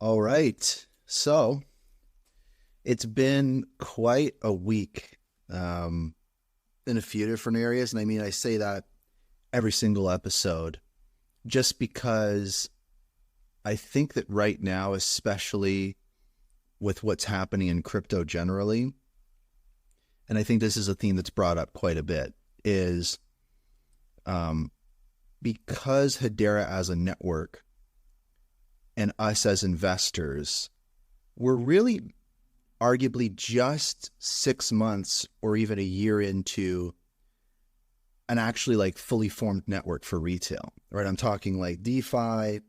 All right. So it's been quite a week in a few different areas. And I mean, I say that every single episode just because I think that right now, especially with what's happening in crypto generally, and I think this is a theme that's brought up quite a bit, is because Hedera as a network and us as investors, we're really arguably just 6 months or even a year into an actually like fully formed network for retail, right? I'm talking like DeFi,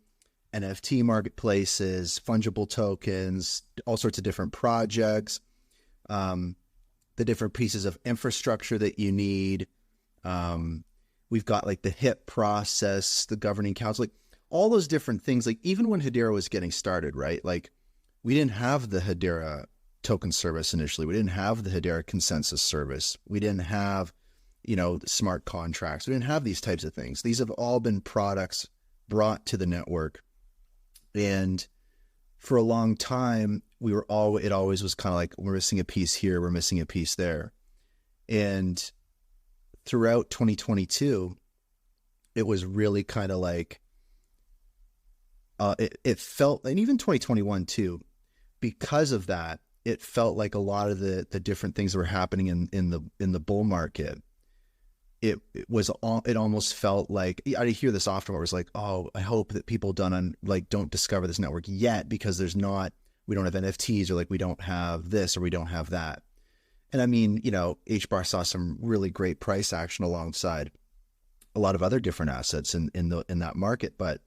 NFT marketplaces, fungible tokens, all sorts of different projects, the different pieces of infrastructure that you need. We've got like the HIP process, the governing council, like all those different things. Like even when Hedera was getting started, right? Like we didn't have the Hedera token service initially. We didn't have the Hedera consensus service. We didn't have, smart contracts. We didn't have these types of things. These have all been products brought to the network. And for a long time, it always was kind of like, we're missing a piece here, we're missing a piece there. And throughout 2022, it was really kind of like, it felt, and even 2021 too, because of that, it felt like a lot of the different things that were happening in the bull market. It almost felt like, I hear this often where it was like, oh, I hope that people don't discover this network yet because we don't have NFTs, or like we don't have this or we don't have that. And I mean, HBAR saw some really great price action alongside a lot of other different assets in that market. But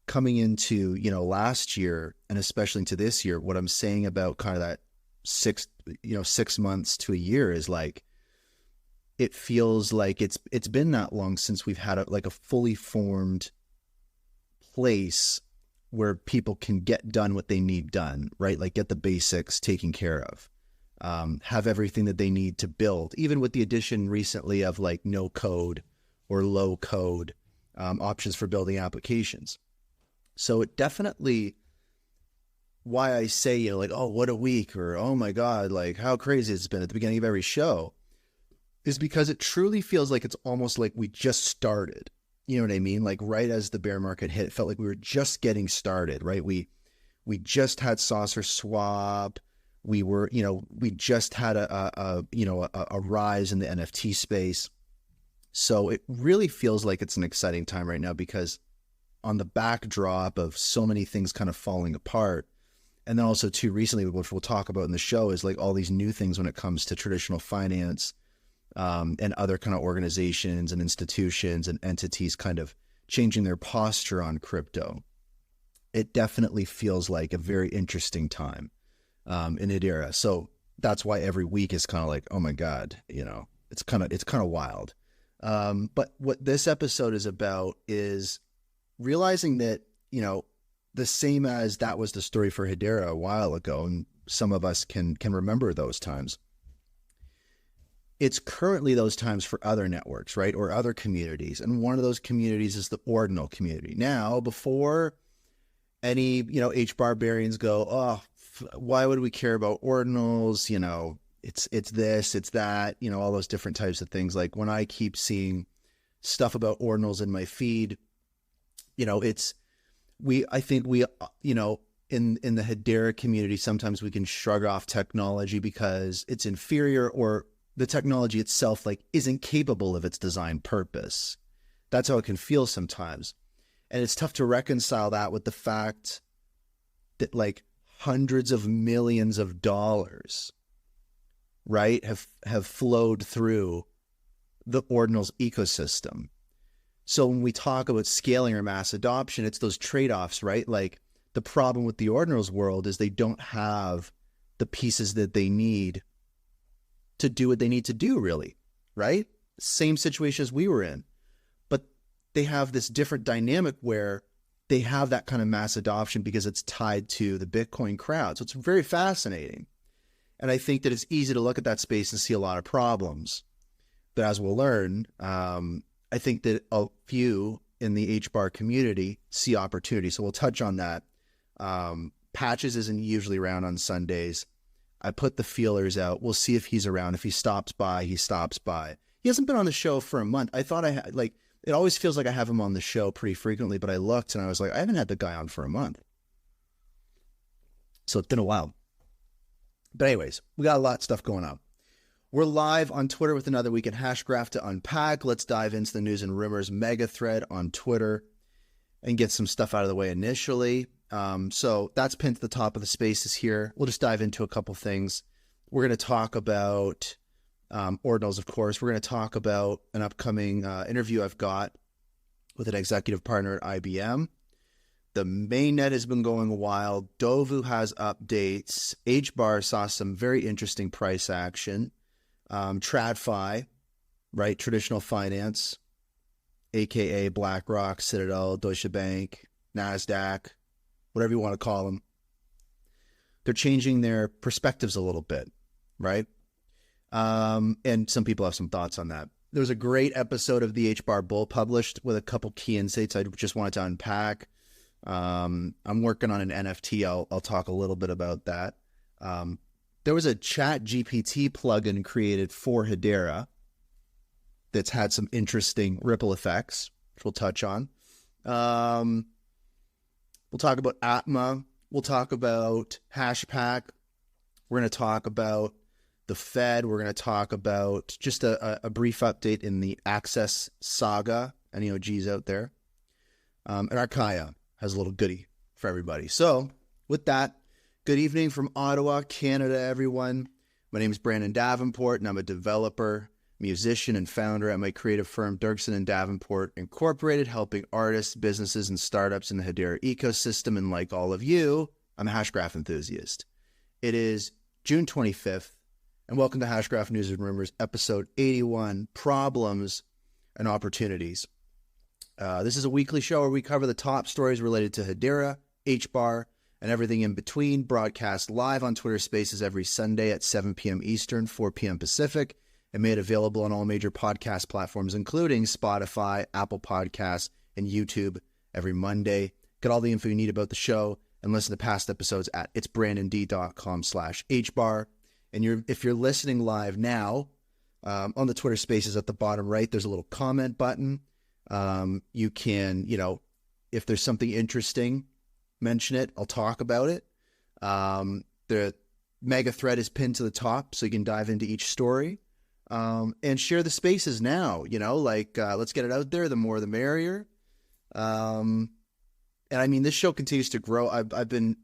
coming into, last year and especially into this year, what I'm saying about kind of that 6 months to a year is like, it feels like it's been that long since we've had a fully formed place where people can get done what they need done, right? Like get the basics taken care of, have everything that they need to build, even with the addition recently of like no code or low code options for building applications. So it definitely, why I say, like, oh, what a week, or oh my God, like how crazy it's been at the beginning of every show, is because it truly feels like it's almost like we just started. You know what I mean? Like right as the bear market hit, it felt like we were just getting started, right? We just had Saucer Swap. We just had a rise in the NFT space. So it really feels like it's an exciting time right now because on the backdrop of so many things kind of falling apart, and then also too recently, which we'll talk about in the show, is like all these new things when it comes to traditional finance, and other kind of organizations and institutions and entities kind of changing their posture on crypto. It definitely feels like a very interesting time in Hedera. So that's why every week is kind of like, oh my God, it's kind of wild. But what this episode is about is realizing that, the same as that was the story for Hedera a while ago, and some of us can remember those times. It's currently those times for other networks, right? Or other communities. And one of those communities is the ordinal community. Now, before any, HBAR barians go, oh, why would we care about ordinals? It's this, it's that, all those different types of things. Like when I keep seeing stuff about ordinals in my feed, I think we, in the Hedera community, sometimes we can shrug off technology because it's inferior, or the technology itself isn't capable of its design purpose. That's how it can feel sometimes. And it's tough to reconcile that with the fact that hundreds of millions of dollars, right, have flowed through the ordinals ecosystem. So when we talk about scaling or mass adoption, it's those trade-offs, right? Like the problem with the ordinals world is they don't have the pieces that they need to do what they need to do, really, right? Same situation as we were in. But they have this different dynamic where they have that kind of mass adoption because it's tied to the Bitcoin crowd. So it's very fascinating. And I think that it's easy to look at that space and see a lot of problems. But as we'll learn, I think that a few in the HBAR community see opportunity. So we'll touch on that Patches isn't usually around on Sundays. I put the feelers out. We'll see if he's around. If he stops by, he stops by. He hasn't been on the show for a month. I thought it always feels like I have him on the show pretty frequently, but I looked and I was like, I haven't had the guy on for a month. So it's been a while. But anyways, we got a lot of stuff going on. We're live on Twitter with another week at Hashgraph to unpack. Let's dive into the news and rumors mega thread on Twitter and get some stuff out of the way initially. So that's pinned to the top of the spaces here. We'll just dive into a couple things. We're going to talk about ordinals, of course. We're going to talk about an upcoming interview I've got with an executive partner at IBM. The mainnet has been going wild. DOVU has updates. HBAR saw some very interesting price action. TradFi, right? Traditional finance, aka BlackRock, Citadel, Deutsche Bank, NASDAQ, whatever you want to call them. They're changing their perspectives a little bit, right? And some people have some thoughts on that. There was a great episode of the HBAR Bull published with a couple key insights I just wanted to unpack. I'm working on an NFT. I'll talk a little bit about that. There was a Chat GPT plugin created for Hedera that's had some interesting ripple effects, which we'll touch on. We'll talk about Atma. We'll talk about HashPack. We're going to talk about the Fed. We're going to talk about just a brief update in the Access saga. Any OGs out there? And Archaea has a little goodie for everybody. So with that, good evening from Ottawa, Canada, everyone. My name is Brandon Davenport, and I'm a developer, musician, and founder at my creative firm, Dirksen & Davenport Incorporated, helping artists, businesses, and startups in the Hedera ecosystem. And like all of you, I'm a Hashgraph enthusiast. It is June 25th, and welcome to Hashgraph News and Rumors, episode 81, Problems and Opportunities. This is a weekly show where we cover the top stories related to Hedera, HBAR, and everything in between, broadcast live on Twitter Spaces every Sunday at 7 p.m. Eastern, 4 p.m. Pacific, and made available on all major podcast platforms, including Spotify, Apple Podcasts, and YouTube every Monday. Get all the info you need about the show and listen to past episodes at itsbrandond.com/HBAR. And if you're listening live now, on the Twitter Spaces at the bottom right, there's a little comment button. You can, if there's something interesting, mention it. I'll talk about it. The mega thread is pinned to the top, so you can dive into each story. And share the spaces now, let's get it out there. The more, the merrier. And I mean, this show continues to grow. I've been,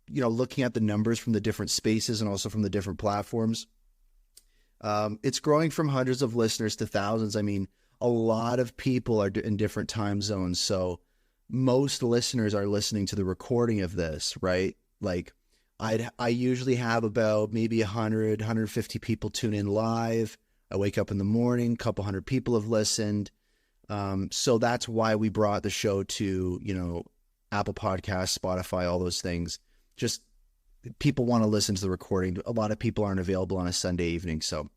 looking at the numbers from the different spaces and also from the different platforms. It's growing from hundreds of listeners to thousands. I mean, a lot of people are in different time zones. So most listeners are listening to the recording of this, right? Like I usually have about maybe 100, 150 people tune in live. I wake up in the morning, a couple hundred people have listened. So that's why we brought the show to, Apple Podcasts, Spotify, all those things. Just people want to listen to the recording. A lot of people aren't available on a Sunday evening. So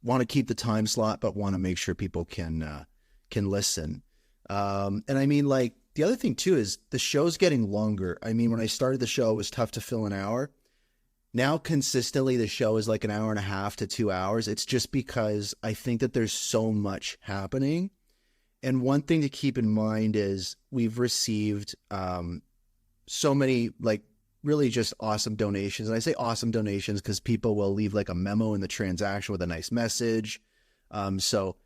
want to keep the time slot, but want to make sure people can listen. And I mean, the other thing too is the show's getting longer. I mean, when I started the show, it was tough to fill an hour. Now, consistently, the show is like an hour and a half to 2 hours. It's just because I think that there's so much happening. And one thing to keep in mind is we've received so many, really just awesome donations. And I say awesome donations because people will leave a memo in the transaction with a nice message. So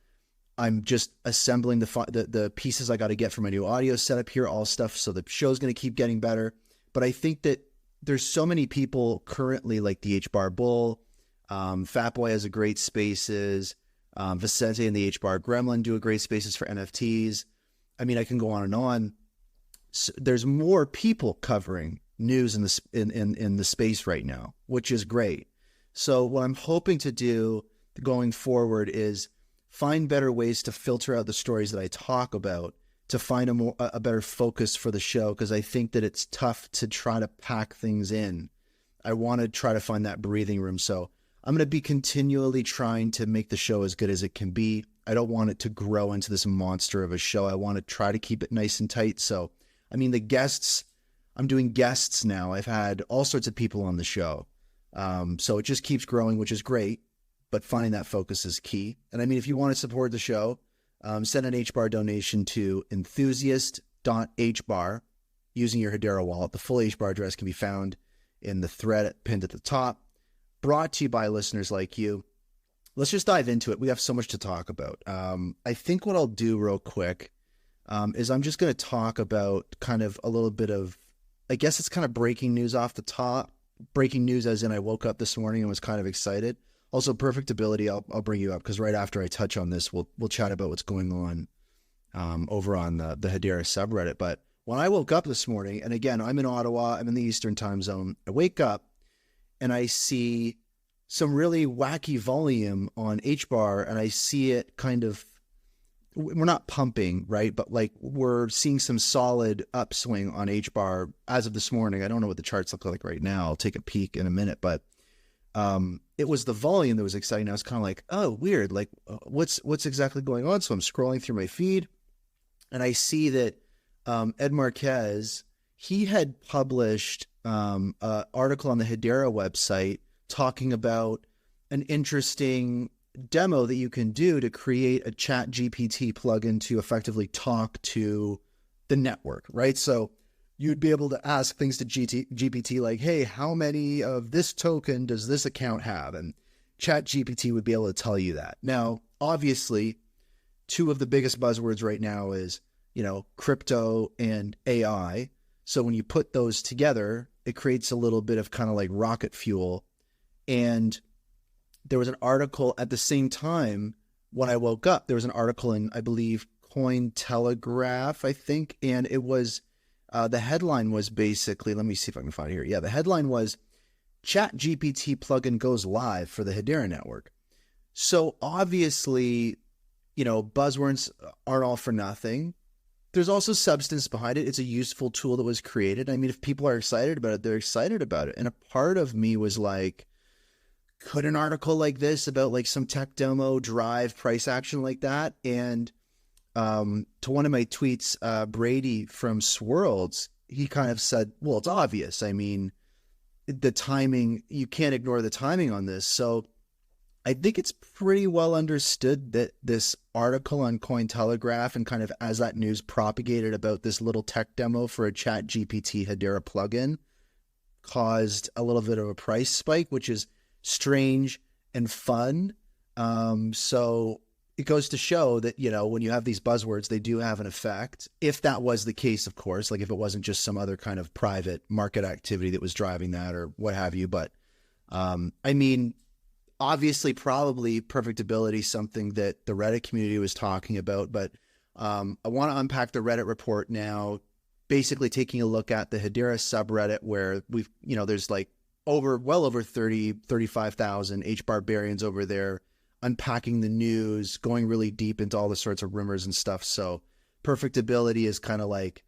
I'm just assembling the pieces I got to get for my new audio setup here, all stuff. So the show's going to keep getting better. But I think that there's so many people currently, like the HBAR Bull, Fatboy has a great spaces, Vicente and the HBAR Gremlin do a great spaces for NFTs. I mean, I can go on and on. So there's more people covering news in the space right now, which is great. So what I'm hoping to do going forward is find better ways to filter out the stories that I talk about, to find a better focus for the show, because I think that it's tough to try to pack things in. I want to try to find that breathing room. So I'm going to be continually trying to make the show as good as it can be. I don't want it to grow into this monster of a show. I want to try to keep it nice and tight. So, I mean, the guests, I'm doing guests now. I've had all sorts of people on the show. So it just keeps growing, which is great, but finding that focus is key. And I mean, if you want to support the show, send an HBAR donation to enthusiast.hbar using your Hedera wallet. The full HBAR address can be found in the thread pinned at the top. Brought to you by listeners like you. Let's just dive into it. We have so much to talk about. I think what I'll do real quick is I'm just going to talk about kind of a little bit of, I guess it's kind of breaking news off the top. Breaking news as in I woke up this morning and was kind of excited. Also, perfectability, I'll bring you up because right after I touch on this, we'll chat about what's going on over on the Hedera subreddit. But when I woke up this morning, and again, I'm in Ottawa, I'm in the Eastern time zone, I wake up and I see some really wacky volume on HBAR, and I see it kind of, we're not pumping, right? But like we're seeing some solid upswing on HBAR as of this morning. I don't know what the charts look like right now. I'll take a peek in a minute, but it was the volume that was exciting. I was kind of like, oh, weird. Like what's exactly going on? So I'm scrolling through my feed and I see that Ed Marquez, he had published an article on the Hedera website talking about an interesting demo that you can do to create a chat GPT plugin to effectively talk to the network, right? So you'd be able to ask things to GPT like, hey, how many of this token does this account have? And chat GPT would be able to tell you that. Now, obviously, two of the biggest buzzwords right now is, crypto and AI. So when you put those together, it creates a little bit of kind of like rocket fuel. And there was an article at the same time when I woke up, there was an article in, I believe, Cointelegraph, I think. And it was, the headline was basically, let me see if I can find it here. Yeah, the headline was Chat GPT plugin goes live for the Hedera network. So obviously, buzzwords aren't all for nothing. There's also substance behind it. It's a useful tool that was created. I mean, if people are excited about it, they're excited about it. And a part of me was like, could an article like this about like some tech demo drive price action like that? And to one of my tweets, Brady from Swirlds, he kind of said, well, it's obvious. I mean, the timing, you can't ignore the timing on this. So I think it's pretty well understood that this article on Cointelegraph and kind of as that news propagated about this little tech demo for a chat GPT Hedera plugin caused a little bit of a price spike, which is strange and fun. So it goes to show that, when you have these buzzwords, they do have an effect. If that was the case, of course, like if it wasn't just some other kind of private market activity that was driving that or what have you. But I mean, obviously, probably perfectability, something that the Reddit community was talking about. But I want to unpack the Reddit report now, basically taking a look at the Hedera subreddit where we've, there's like well over 35,000 HBARbarians over there, unpacking the news, going really deep into all the sorts of rumors and stuff. So perfectability is kind of like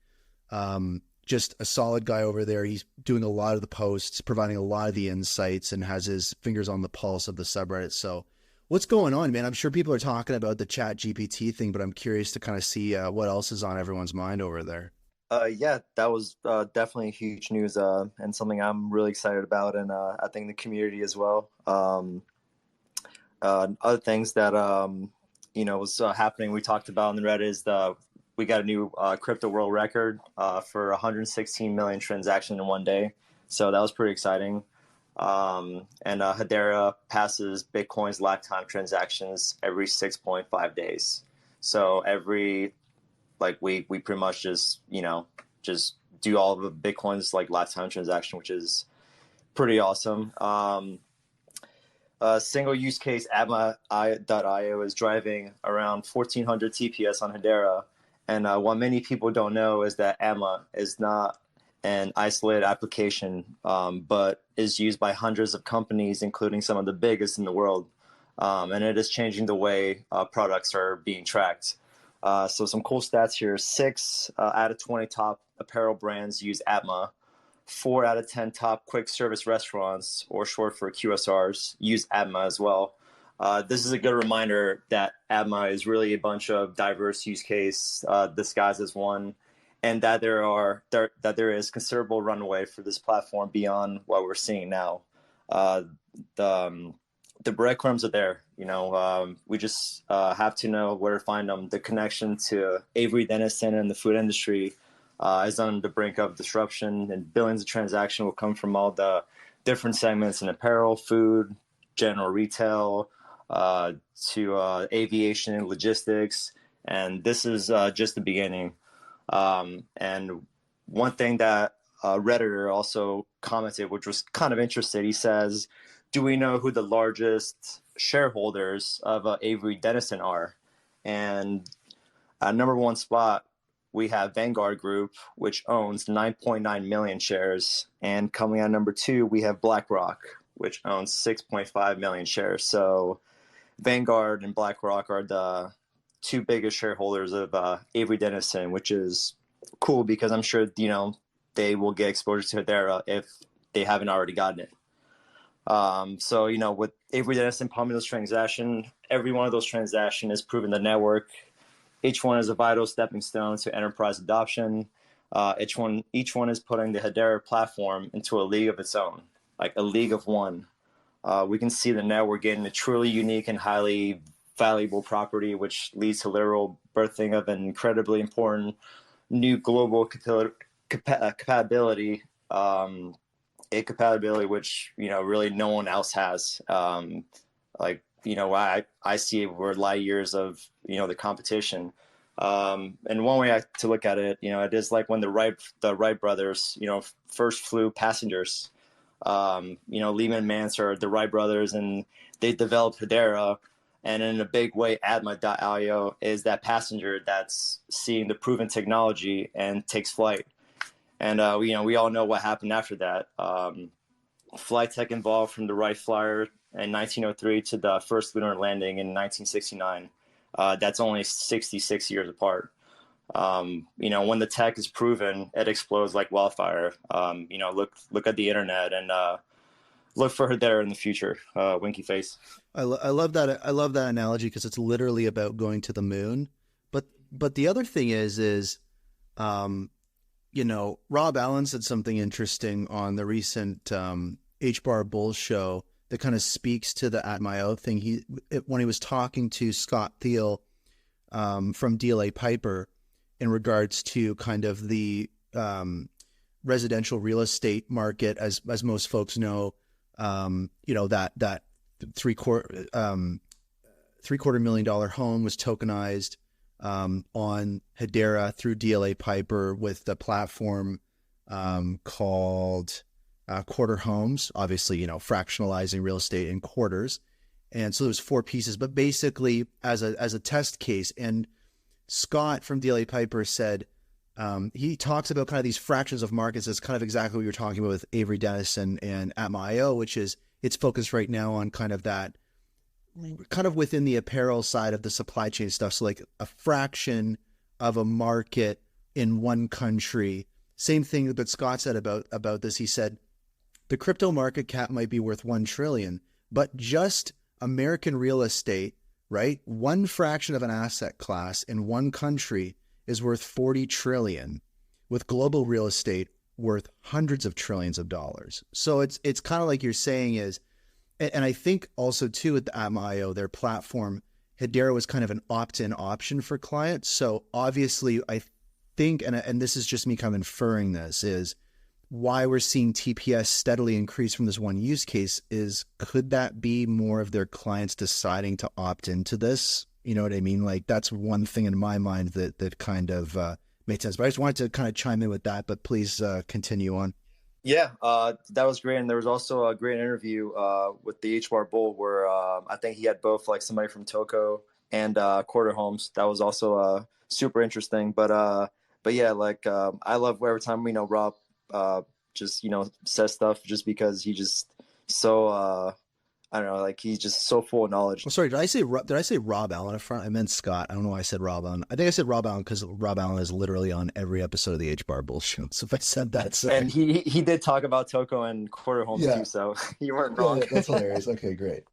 just a solid guy over there. He's doing a lot of the posts, providing a lot of the insights, and has his fingers on the pulse of the subreddit. So what's going on, man? I'm sure people are talking about the chat GPT thing, but I'm curious to kind of see what else is on everyone's mind over there. Yeah, that was definitely huge news and something I'm really excited about, and I think the community as well. Other things that was happening, we talked about on the Reddit is we got a new crypto world record for 116 million transactions in one day, so that was pretty exciting. And Hedera passes Bitcoin's lifetime transactions every 6.5 days. So we pretty much just do all of the Bitcoin's like lifetime transaction, which is pretty awesome. Single use case Adma.io is driving around 1400 TPS on Hedera. And what many people don't know is that Adma is not an isolated application, but is used by hundreds of companies, including some of the biggest in the world. And it is changing the way products are being tracked. So some cool stats here. 6 out of 20 top apparel brands use Adma. 4 out of 10 top quick service restaurants, or short for QSRs, use Adma as well. This is a good reminder that Adma is really a bunch of diverse use case disguised as one. and that there is considerable runway for this platform beyond what we're seeing now. Uh, the the breadcrumbs are there. We just have to know where to find them. The connection to Avery Dennison and the food industry is on the brink of disruption, and billions of transactions will come from all the different segments in apparel, food, general retail, to aviation and logistics. And this is just the beginning. And one thing that Redditor also commented, which was kind of interesting, he says, do we know who the largest shareholders of Avery Dennison are? And at number one spot, we have Vanguard Group, which owns 9.9 million shares. And coming at number two, we have BlackRock, which owns 6.5 million shares. So Vanguard and BlackRock are the two biggest shareholders of Avery Dennison, which is cool because I'm sure, they will get exposure to Hedera if they haven't already gotten it. So, with Avery Dennison pumping those transactions, every one of those transactions is proving the network. Each one is a vital stepping stone to enterprise adoption. Each one is putting the Hedera platform into a league of its own, like a league of one. We can see the network getting a truly unique and highly valuable property, which leads to literal birthing of an incredibly important new global compatibility, a compatibility which really no one else has. I see we're light years of the competition. And one way to look at it, it is like when the Wright brothers first flew passengers. Lehman Mansard, the Wright brothers, and they developed Hedera. And in a big way, Atma.io is that passenger that's seeing the proven technology and takes flight. And we all know what happened after that. Flight tech evolved from the Wright Flyer in 1903 to the first lunar landing in 1969. That's only 66 years apart. When the tech is proven, it explodes like wildfire. Look at the internet and look for her there in the future. Winky face. I love that. I love that analogy because it's literally about going to the moon. But the other thing is, Rob Allen said something interesting on the recent HBAR Bulls show that kind of speaks to the Atma.io thing. When he was talking to Scott Thiel from DLA Piper in regards to kind of the residential real estate market, as most folks know, that $750,000 million home was tokenized on Hedera through DLA Piper with the platform called Quarter Homes, obviously, fractionalizing real estate in quarters. And so there's 4 pieces, but basically as a test case. And Scott from DLA Piper said, he talks about kind of these fractions of markets as kind of exactly what you're talking about with Avery Dennison and Atma.io, which is it's focused right now on kind of that, kind of within the apparel side of the supply chain stuff. So like a fraction of a market in one country. Same thing that Scott said about this. He said, the crypto market cap might be worth 1 trillion, but just American real estate, right? One fraction of an asset class in one country is worth 40 trillion, with global real estate worth hundreds of trillions of dollars. So it's kind of like you're saying is, and I think also too with the Atma.io, their platform, Hedera was kind of an opt-in option for clients. So obviously I think, and this is just me kind of inferring this, is why we're seeing TPS steadily increase from this one use case is, could that be more of their clients deciding to opt into this? You know what I mean? Like that's one thing in my mind that kind of made sense. But I just wanted to kind of chime in with that, but please continue on. Yeah, that was great. And there was also a great interview with the HBAR Bull where I think he had both like somebody from TOKO and Quarter Homes. That was also super interesting. But yeah, like I love every time Rob just says stuff just because he just so I don't know, like he's just so full of knowledge. Oh, sorry, did I say Rob Allen up front? I meant Scott. I don't know why I said Rob Allen. I think I said Rob Allen because Rob Allen is literally on every episode of the HBAR Bulls show. So if I said that, sorry. And he did talk about TOKO and Quarter Homes too, so you weren't wrong. Yeah, that's hilarious. Okay, great.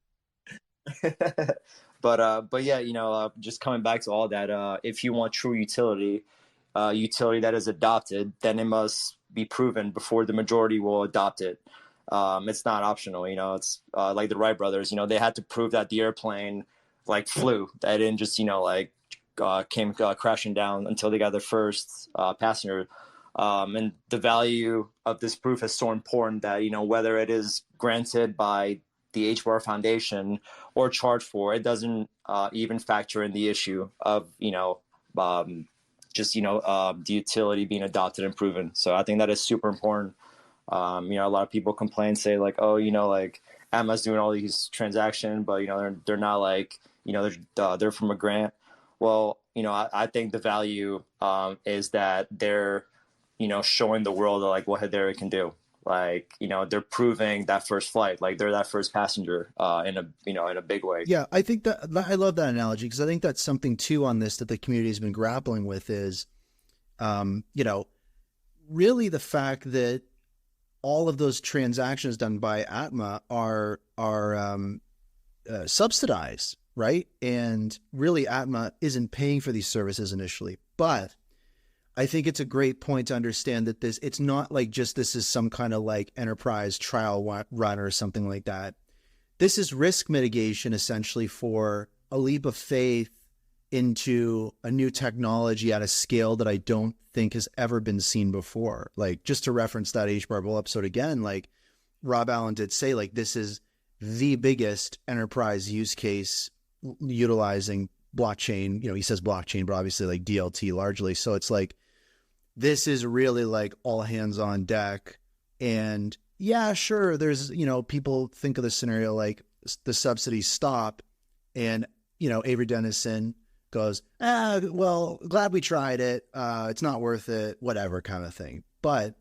But yeah, just coming back to all that, if you want true utility, utility that is adopted, then it must be proven before the majority will adopt it. It's not optional. It's like the Wright brothers. They had to prove that the airplane like flew. That didn't just came crashing down until they got their first passenger. And the value of this proof is so important that whether it is granted by the HBAR Foundation or charged for, it doesn't even factor in the issue of the utility being adopted and proven. So I think that is super important. A lot of people complain, say like, oh, like Emma's doing all these transactions, but they're not like they're from a grant. Well, I think the value is that they're showing the world like what Hedera can do. Like they're proving that first flight, like they're that first passenger in a big way. Yeah, I think that I love that analogy, because I think that's something too on this that the community has been grappling with is, really the fact that all of those transactions done by Atma are subsidized, right? And really Atma isn't paying for these services initially, but I think it's a great point to understand that it's not like just this is some kind of like enterprise trial run or something like that. This is risk mitigation essentially for a leap of faith into a new technology at a scale that I don't think has ever been seen before. Like, just to reference that HBAR Bull episode again, like Rob Allen did say, like, this is the biggest enterprise use case utilizing blockchain. He says blockchain, but obviously like DLT largely. So it's like, this is really like all hands on deck. And yeah, sure, there's, people think of the scenario like the subsidies stop and, Avery Dennison goes, well, glad we tried it. It's not worth it, whatever kind of thing. But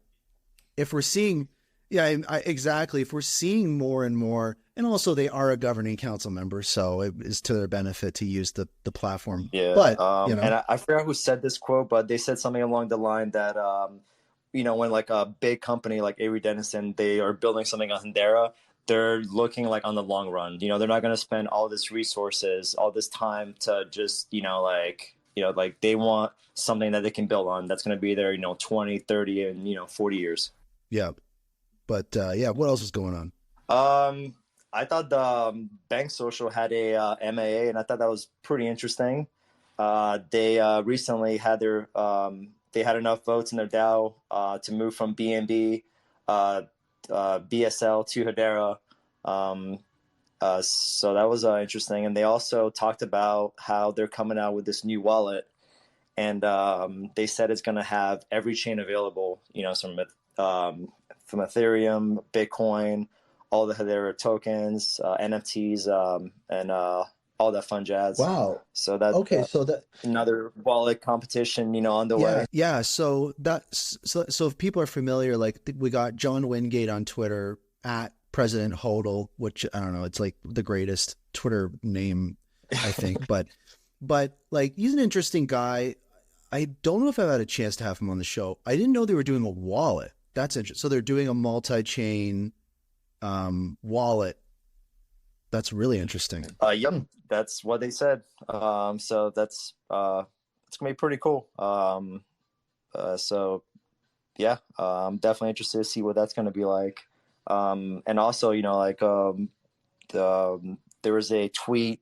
if we're seeing, exactly. If we're seeing more and more, and also they are a governing council member, so it is to their benefit to use the platform. Yeah. But, and I forgot who said this quote, but they said something along the line that, when like a big company like Avery Dennison, they are building something on Hedera, they're looking like on the long run. They're not going to spend all this resources, all this time to just, like they want something that they can build on that's going to be there, 20, 30, and, 40 years. Yeah. But what else is going on? I thought the Bank Social had a MAA, and I thought that was pretty interesting. They recently had they had enough votes in their DAO to move from BNB, BSL to Hedera. So that was interesting. And they also talked about how they're coming out with this new wallet, and they said it's going to have every chain available, from Ethereum, Bitcoin, all the Hedera tokens, NFTs, and all that fun jazz. Wow. So that's okay. So that another wallet competition, on the way. Yeah. So if people are familiar, like we got John Wingate on Twitter at President Hodl, which I don't know, it's like the greatest Twitter name, I think, but like he's an interesting guy. I don't know if I've had a chance to have him on the show. I didn't know they were doing a wallet. That's interesting. So they're doing a multi-chain wallet. That's really interesting. Yep, that's what they said. So that's it's gonna be pretty cool. So yeah, I'm definitely interested to see what that's gonna be like. And also, there was a tweet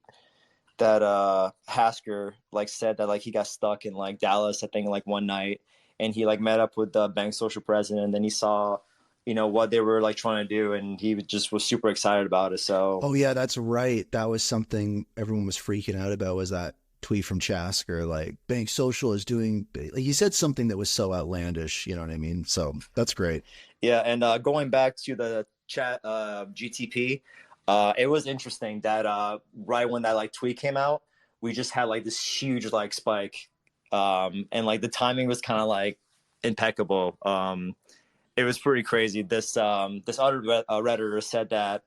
that Hasker like said that like he got stuck in like Dallas, I think, like one night, and he like met up with the Bank Social president, and then he saw what they were like trying to do, and he just was super excited about it. So yeah, that's right. That was something everyone was freaking out about, was that tweet from Chasker, like Bank Social is doing, like he said something that was so outlandish, you know what I mean? So that's great. Yeah. And going back to the chat GTP, it was interesting that right when that like tweet came out, we just had like this huge like spike, and like the timing was kind of like impeccable. It was pretty crazy. This other Redditor said that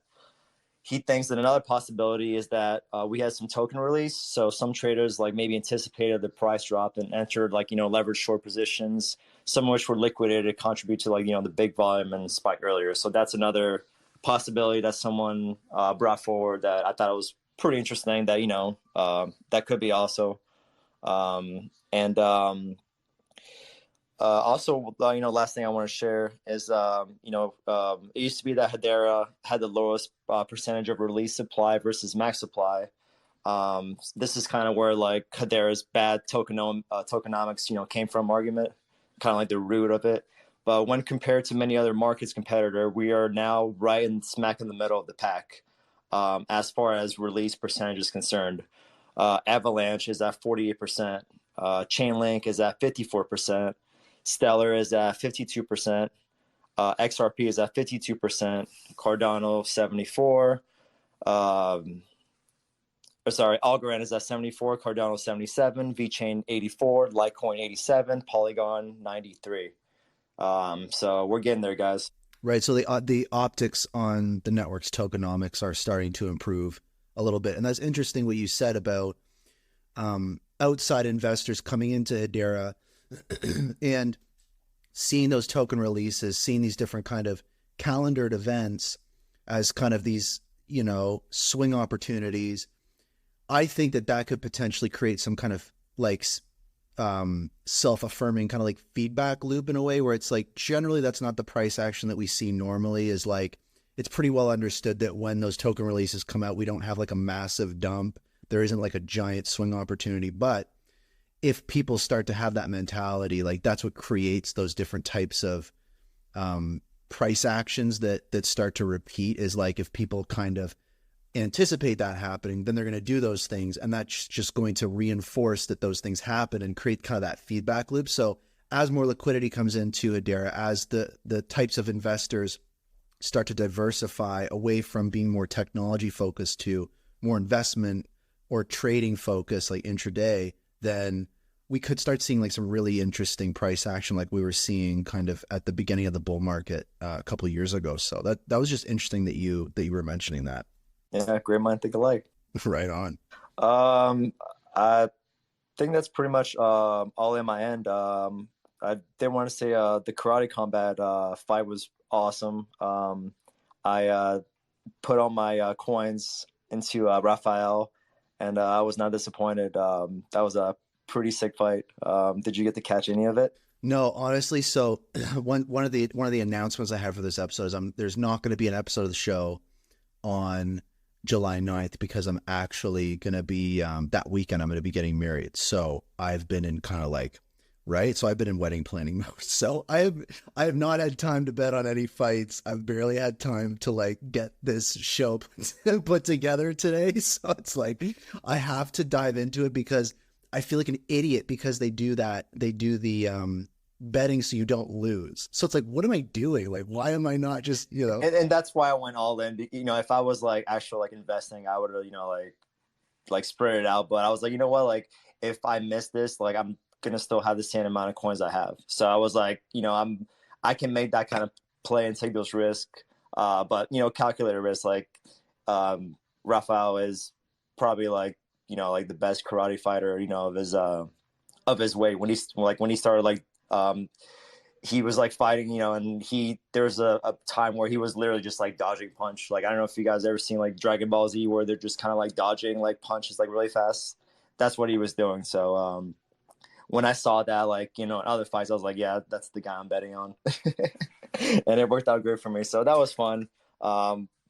he thinks that another possibility is that we had some token release. So some traders like maybe anticipated the price drop and entered like, leveraged short positions, some of which were liquidated to contribute to like, the big volume and spike earlier. So that's another possibility that someone brought forward that I thought it was pretty interesting that, that could be also. Also, last thing I want to share is, it used to be that Hedera had the lowest percentage of release supply versus max supply. This is kind of where like Hedera's bad tokenomics, came from argument, kind of like the root of it. But when compared to many other markets competitor, we are now right in smack in the middle of the pack as far as release percentage is concerned. Avalanche is at 48%. Chainlink is at 54%. Stellar is at 52%. XRP is at 52%. Cardano 74. Algorand is at 74. Cardano 77. VeChain 84. Litecoin 87. Polygon 93. So we're getting there, guys. Right. So the optics on the network's tokenomics are starting to improve a little bit. And that's interesting what you said about outside investors coming into Hedera and seeing those token releases, seeing these different kind of calendared events as kind of these, swing opportunities. I think that could potentially create some kind of like self-affirming kind of like feedback loop in a way where it's like, generally that's not the price action that we see normally. Is like, it's pretty well understood that when those token releases come out, we don't have like a massive dump. There isn't like a giant swing opportunity. But if people start to have that mentality, like that's what creates those different types of price actions that start to repeat. Is like, if people kind of anticipate that happening, then they're going to do those things, and that's just going to reinforce that those things happen and create kind of that feedback loop. So as more liquidity comes into Hedera, as the types of investors start to diversify away from being more technology focused to more investment or trading focused, like intraday, then we could start seeing like some really interesting price action like we were seeing kind of at the beginning of the bull market a couple of years ago. So that was just interesting that you were mentioning that. Yeah, great mind think alike. Right on. I think that's pretty much all in my end. I did want to say the Karate Combat fight was awesome. I put all my coins into Raphael, and I was not disappointed. That was a pretty sick fight. Did you get to catch any of it? No, honestly. So one of the announcements I have for this episode is there's not going to be an episode of the show on July 9th because I'm actually going to be, that weekend, I'm going to be getting married. So I've been in kind of like, right. So I've been in wedding planning mode. So I have not had time to bet on any fights. I've barely had time to like get this show put together today. So it's like, I have to dive into it because I feel like an idiot because they do that. They do the, betting so you don't lose. So it's like, what am I doing? Like, why am I not just, And that's why I went all in. If I was like actually like investing, I would have, like spread it out. But I was like, you know what? Like, if I miss this, like I'm gonna still have the same amount of coins I have. So I was like, I can make that kind of play and take those risks. But calculated risk. Like, Rafael is probably like the best karate fighter of his weight. When he started like. He was like fighting, and there was a time where he was literally just like dodging punch. Like, I don't know if you guys ever seen like Dragon Ball Z where they're just kind of like dodging like punches like really fast. That's what he was doing. So when I saw that, like, in other fights, I was like, yeah, that's the guy I'm betting on. And it worked out good for me. So that was fun.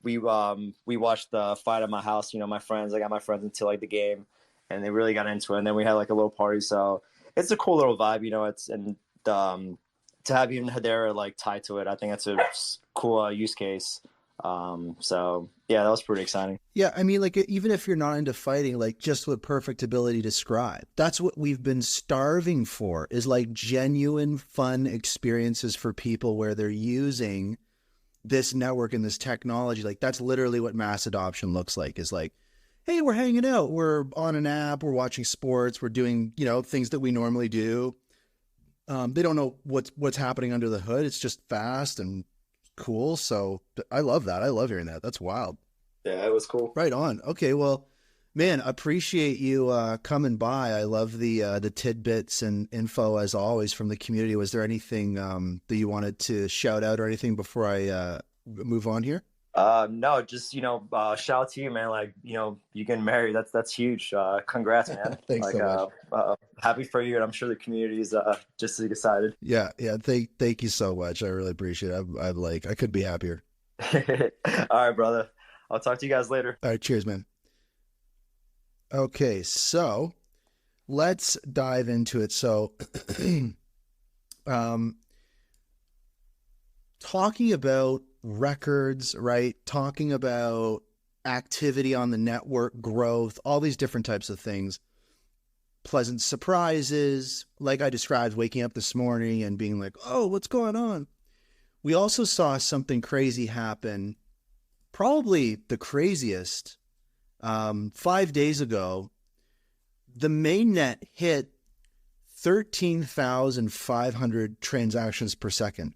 We watched the fight at my house, my friends. I got my friends into like the game, and they really got into it. And then we had like a little party. So it's a cool little vibe, to have even Hedera like tied to it, I think that's a cool use case. So yeah, that was pretty exciting. Yeah, I mean, like, even if you're not into fighting, like, just with perfect ability to scribe, that's what we've been starving for, is like genuine fun experiences for people where they're using this network and this technology. Like, that's literally what mass adoption looks like, is like, hey, we're hanging out, we're on an app, we're watching sports, we're doing, things that we normally do. They don't know what's happening under the hood. It's just fast and cool. So I love that. I love hearing that. That's wild. Yeah, it was cool. Right on. Okay, well, man, appreciate you coming by. I love the tidbits and info as always from the community. Was there anything that you wanted to shout out or anything before I move on here? No, just, shout out to you, man. Like, you getting married, that's huge. Congrats, man. Thanks Like, so much. happy for you. And I'm sure the community is just as excited. Yeah. Thank you so much. I really appreciate it. I could be happier. All right, brother. I'll talk to you guys later. All right. Cheers, man. Okay. So let's dive into it. So, talking about records, right? Talking about activity on the network, growth, all these different types of things. Pleasant surprises, like I described, waking up this morning and being like, oh, what's going on? We also saw something crazy happen, probably the craziest. 5 days ago, the mainnet hit 13,500 transactions per second.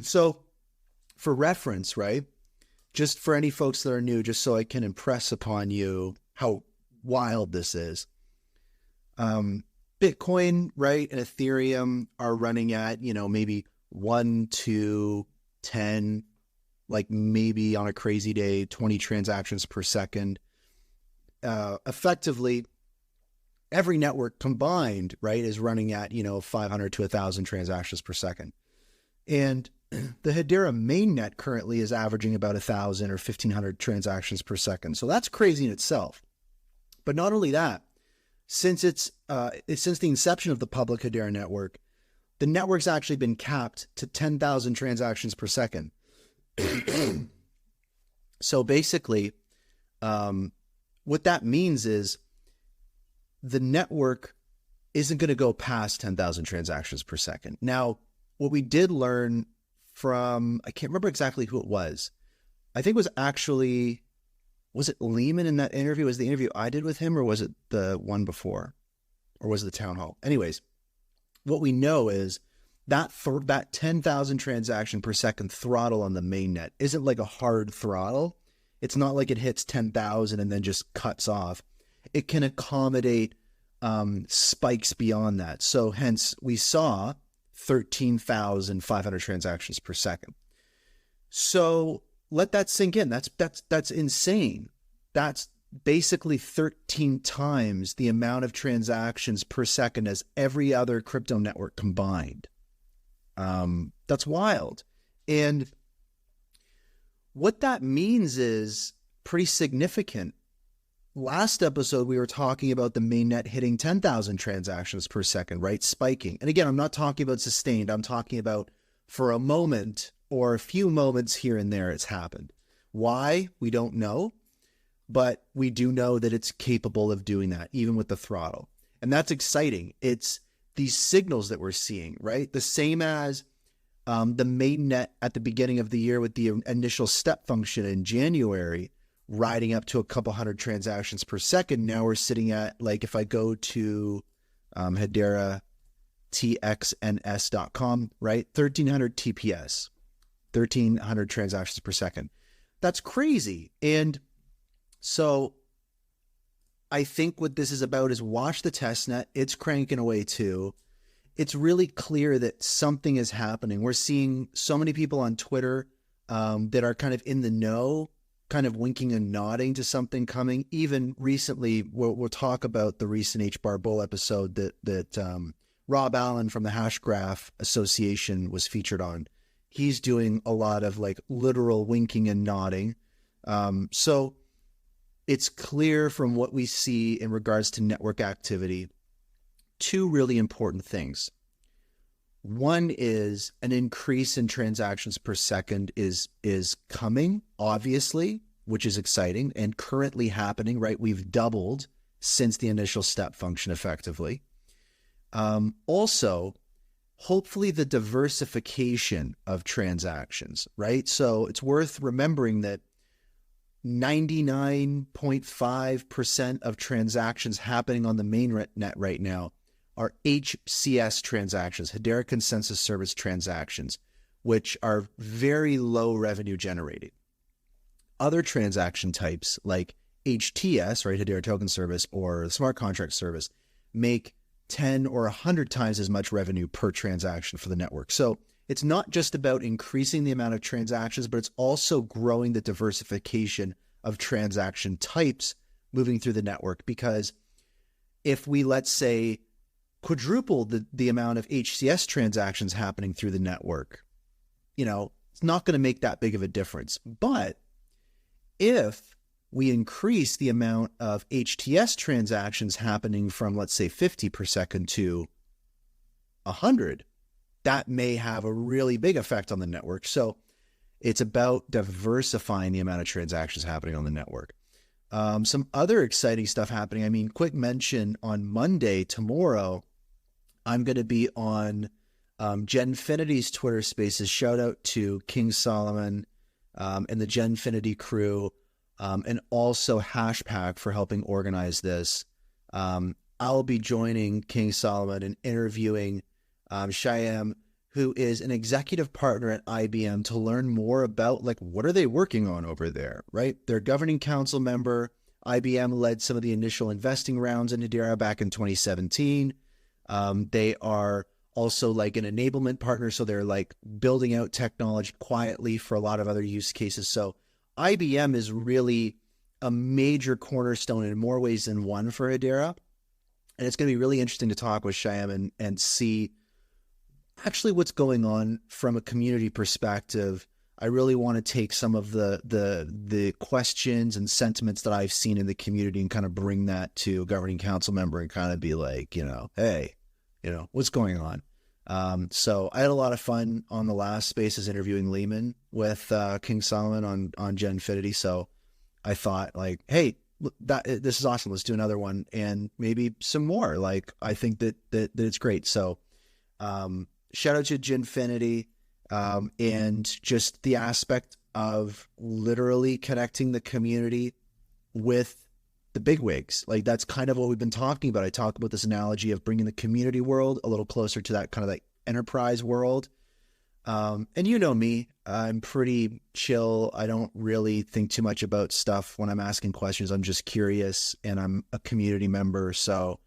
So for reference, right? Just for any folks that are new, just so I can impress upon you how wild this is. Bitcoin, right, and Ethereum are running at, maybe 1 to 10, like maybe on a crazy day, 20 transactions per second. Effectively, every network combined, right, is running at, 500 to 1,000 transactions per second. And the Hedera mainnet currently is averaging about 1,000 or 1,500 transactions per second. So that's crazy in itself. But not only that, since the inception of the public Hedera network, the network's actually been capped to 10,000 transactions per second. So basically, what that means is the network isn't going to go past 10,000 transactions per second. Now, what we did learn from, I can't remember exactly who it was. I think it was it Lehman in that interview? Was the interview I did with him, or was it the one before? Or was it the town hall? Anyways, what we know is that 10,000 transaction per second throttle on the mainnet isn't like a hard throttle. It's not like it hits 10,000 and then just cuts off. It can accommodate spikes beyond that. So hence we saw 13,500 transactions per second. So let that sink in. That's insane. That's basically 13 times the amount of transactions per second as every other crypto network combined. That's wild. And what that means is pretty significant. Last episode, we were talking about the mainnet hitting 10,000 transactions per second, right? Spiking. And again, I'm not talking about sustained. I'm talking about for a moment or a few moments here and there, it's happened. Why? We don't know. But we do know that it's capable of doing that, even with the throttle. And that's exciting. It's these signals that we're seeing, right? The same as the mainnet at the beginning of the year with the initial step function in January, riding up to a couple hundred transactions per second. Now we're sitting at, like, if I go to Hedera txns.com, right? 1,300 TPS, 1,300 transactions per second. That's crazy. And so I think what this is about is watch the testnet. It's cranking away too. It's really clear that something is happening. We're seeing so many people on Twitter that are kind of in the know, kind of winking and nodding to something coming. Even recently, we'll talk about the recent HBAR bull episode that Rob Allen from the Hashgraph Association was featured on. He's doing a lot of like literal winking and nodding. So it's clear from what we see in regards to network activity, two really important things. One is an increase in transactions per second is coming, obviously, which is exciting and currently happening, right? We've doubled since the initial step function effectively. Also, hopefully the diversification of transactions, right? So it's worth remembering that 99.5% of transactions happening on the mainnet right now are HCS transactions, Hedera Consensus Service transactions, which are very low revenue generating. Other transaction types like HTS, right, Hedera Token Service, or the Smart Contract Service, make 10 or 100 times as much revenue per transaction for the network. So it's not just about increasing the amount of transactions, but it's also growing the diversification of transaction types moving through the network. Because if we, let's say, quadruple the amount of HCS transactions happening through the network, it's not going to make that big of a difference. But if we increase the amount of HTS transactions happening from, let's say, 50 per second to 100, that may have a really big effect on the network. So it's about diversifying the amount of transactions happening on the network. Some other exciting stuff happening. Quick mention, on Monday, tomorrow, I'm going to be on Genfinity's Twitter Spaces. Shout out to King Solomon and the Genfinity crew, and also HashPack for helping organize this. I'll be joining King Solomon and interviewing Shyam, who is an executive partner at IBM, to learn more about what are they working on over there, right? They're a governing council member. IBM led some of the initial investing rounds in Hedera back in 2017. They are also an enablement partner. So they're building out technology quietly for a lot of other use cases. So IBM is really a major cornerstone in more ways than one for Hedera. And it's going to be really interesting to talk with Shyam and see actually what's going on from a community perspective. I really want to take some of the questions and sentiments that I've seen in the community and kind of bring that to a governing council member and kind of be hey, what's going on? So I had a lot of fun on the last Spaces interviewing Lehman with King Solomon on Genfinity. So I thought hey, this is awesome. Let's do another one and maybe some more. I think that it's great. So shout out to Genfinity and just the aspect of literally connecting the community with the bigwigs. That's kind of what we've been talking about. I talk about this analogy of bringing the community world a little closer to that kind of enterprise world. And me, I'm pretty chill. I don't really think too much about stuff when I'm asking questions. I'm just curious, and I'm a community member. So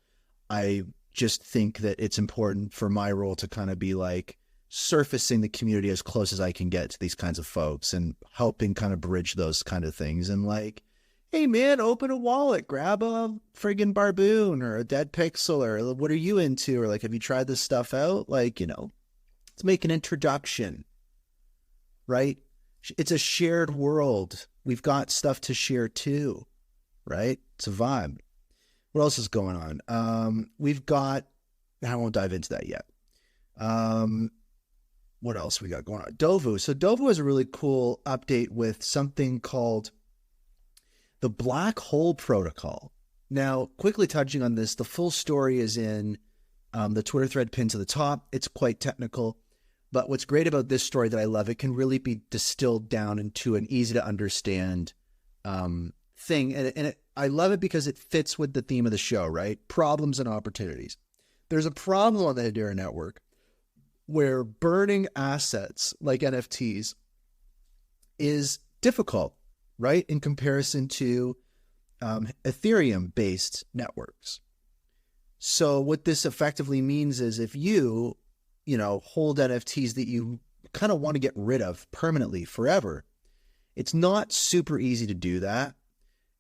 I just think that it's important for my role to kind of be surfacing the community as close as I can get to these kinds of folks and helping kind of bridge those kind of things. And hey man, open a wallet, grab a friggin' Barboon or a dead pixel, or what are you into? Or have you tried this stuff out? Let's make an introduction, right? It's a shared world. We've got stuff to share too, right? It's a vibe. What else is going on? We've got, I won't dive into that yet. What else we got going on? DOVU. So DOVU has a really cool update with something called the Black Hole Protocol. Now, quickly touching on this, the full story is in the Twitter thread pinned to the top. It's quite technical, but what's great about this story that I love, it can really be distilled down into an easy to understand thing. And I love it because it fits with the theme of the show, right? Problems and opportunities. There's a problem on the Hedera network where burning assets like NFTs is difficult, right? In comparison to Ethereum-based networks. So what this effectively means is if you hold NFTs that you kind of want to get rid of permanently forever, it's not super easy to do that.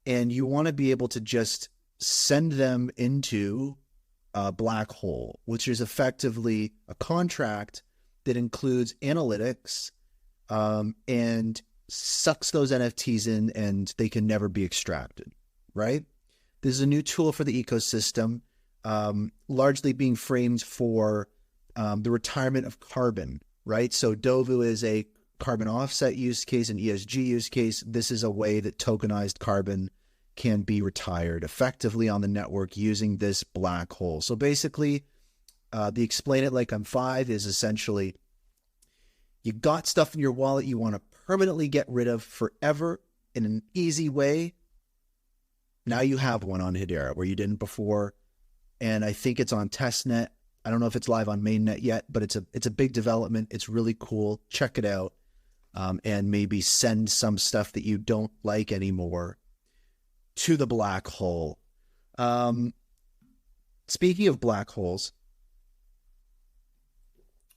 And you want to be able to just send them into a black hole, which is effectively a contract that includes analytics and sucks those NFTs in, and they can never be extracted, right? This is a new tool for the ecosystem, largely being framed for the retirement of carbon, right? So DOVU is a carbon offset use case, an ESG use case. This is a way that tokenized carbon can be retired effectively on the network using this black hole. So basically, the explain it like I'm five is essentially you got stuff in your wallet you want to permanently get rid of forever in an easy way. Now you have one on Hedera where you didn't before. And I think it's on testnet. I don't know if it's live on mainnet yet, but it's a big development. It's really cool. Check it out. And maybe send some stuff that you don't like anymore to the black hole. Speaking of black holes,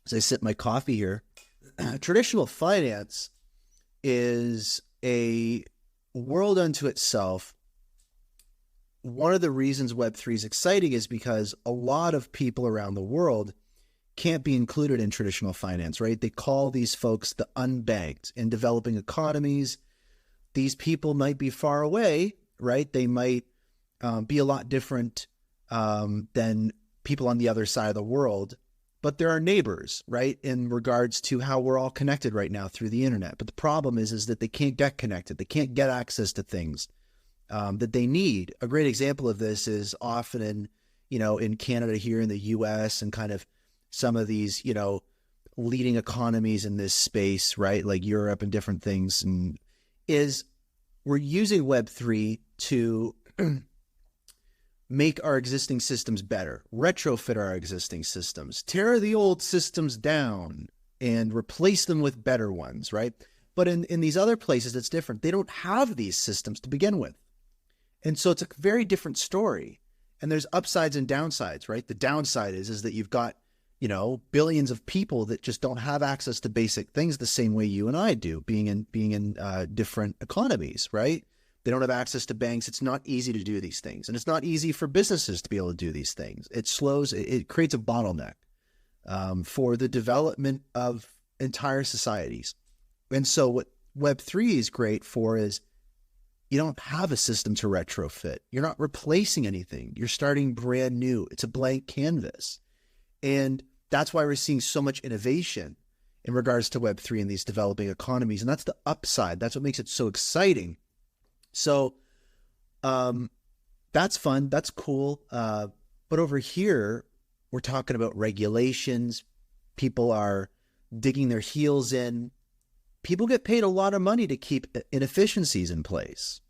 as I sip my coffee here, traditional finance is a world unto itself. One of the reasons Web3 is exciting is because a lot of people around the world can't be included in traditional finance, right? They call these folks the unbanked. In developing economies, these people might be far away, right? They might be a lot different than people on the other side of the world, but they're our neighbors, right? In regards to how we're all connected right now through the internet. But the problem is that they can't get connected. They can't get access to things that they need. A great example of this is often in Canada, here in the US, and kind of some of these, leading economies in this space, right? Like Europe and different things, and is we're using Web3 to make our existing systems better, retrofit our existing systems, tear the old systems down and replace them with better ones, right? But in these other places, it's different. They don't have these systems to begin with. And so it's a very different story. And there's upsides and downsides, right? The downside is that you've got, billions of people that just don't have access to basic things the same way you and I do, being in different economies, right? They don't have access to banks. It's not easy to do these things. And it's not easy for businesses to be able to do these things. It creates a bottleneck for the development of entire societies. And so what Web3 is great for is you don't have a system to retrofit. You're not replacing anything. You're starting brand new. It's a blank canvas. And that's why we're seeing so much innovation in regards to Web3 in these developing economies. And that's the upside. That's what makes it so exciting. So that's fun. That's cool. But over here, we're talking about regulations. People are digging their heels in. People get paid a lot of money to keep inefficiencies in place.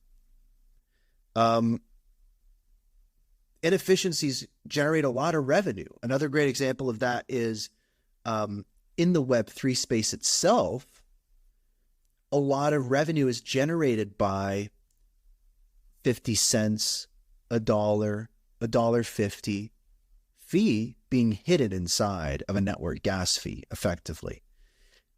Inefficiencies generate a lot of revenue. Another great example of that is in the Web3 space itself, a lot of revenue is generated by 50 cents, $1, $1.50 fee being hidden inside of a network gas fee effectively.